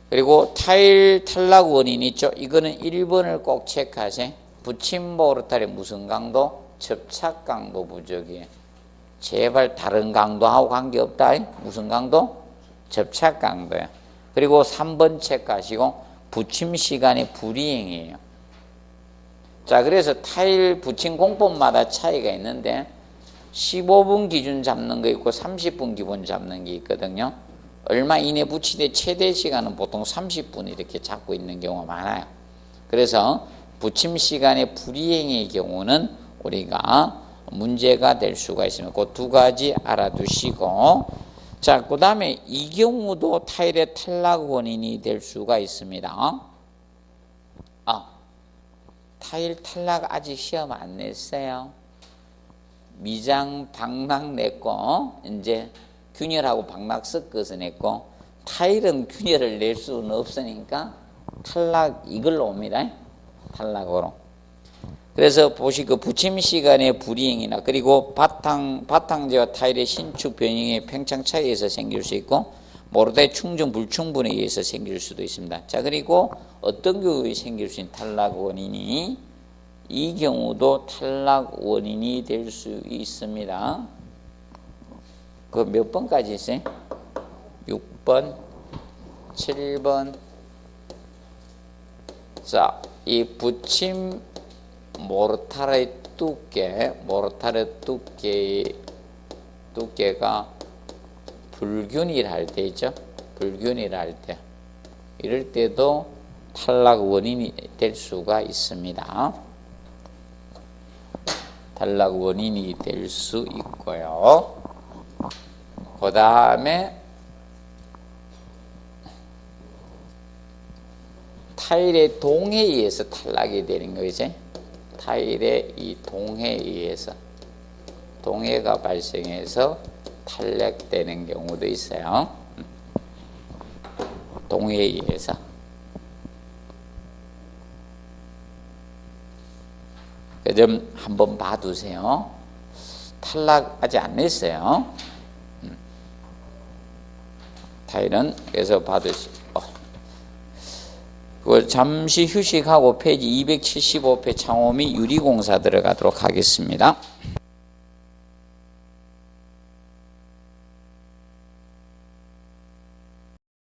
그리고 타일 탈락 원인 있죠. 이거는 1번을 꼭 체크하세요. 붙임 모르타르의 무슨 강도? 접착 강도 부족이에요. 제발 다른 강도하고 관계없다. 무슨 강도? 접착 강도야. 그리고 3번 체크하시고 붙임 시간의 불이행이에요. 자, 그래서 타일 붙임 공법마다 차이가 있는데 15분 기준 잡는 거 있고 30분 기본 잡는 게 있거든요. 얼마 이내 붙이되 최대 시간은 보통 30분 이렇게 잡고 있는 경우가 많아요. 그래서 붙임 시간의 불이행의 경우는 우리가 문제가 될 수가 있습니다. 그 두 가지 알아두시고, 자, 그 다음에 이 경우도 타일의 탈락 원인이 될 수가 있습니다. 타일 탈락 아직 시험 안 냈어요. 미장 방락 냈고, 이제 균열하고 방락 섞어서 냈고, 타일은 균열을 낼 수는 없으니까 탈락 이걸로 옵니다. 탈락으로. 그래서 보시고 부침 시간의 불이행이나 그리고 바탕재와 타일의 신축 변형의 팽창 차이에서 생길 수 있고 모르다의 충전 불충분에 의해서 생길 수도 있습니다. 자, 그리고 어떤 경우에 생길 수 있는 탈락 원인이 이 경우도 탈락 원인이 될 수 있습니다. 그 몇 번까지 있어요? 6번, 7번. 자, 이 붙임 모르타르의 두께가 불균일할 때 있죠? 불균일할 때. 이럴 때도 탈락 원인이 될 수가 있습니다. 탈락 원인이 될 수 있고요. 그 다음에 타일의 동해에 의해서 탈락이 되는 거죠. 타일의 이 동해에 의해서 동해가 발생해서 탈락되는 경우도 있어요. 동해에 의해서. 그 점 한번 봐두세요. 탈락 아직 안 냈어요. 타일은 그래서 봐두시고. 그걸 잠시 휴식하고 페이지 275회 창호 및 유리공사 들어가도록 하겠습니다.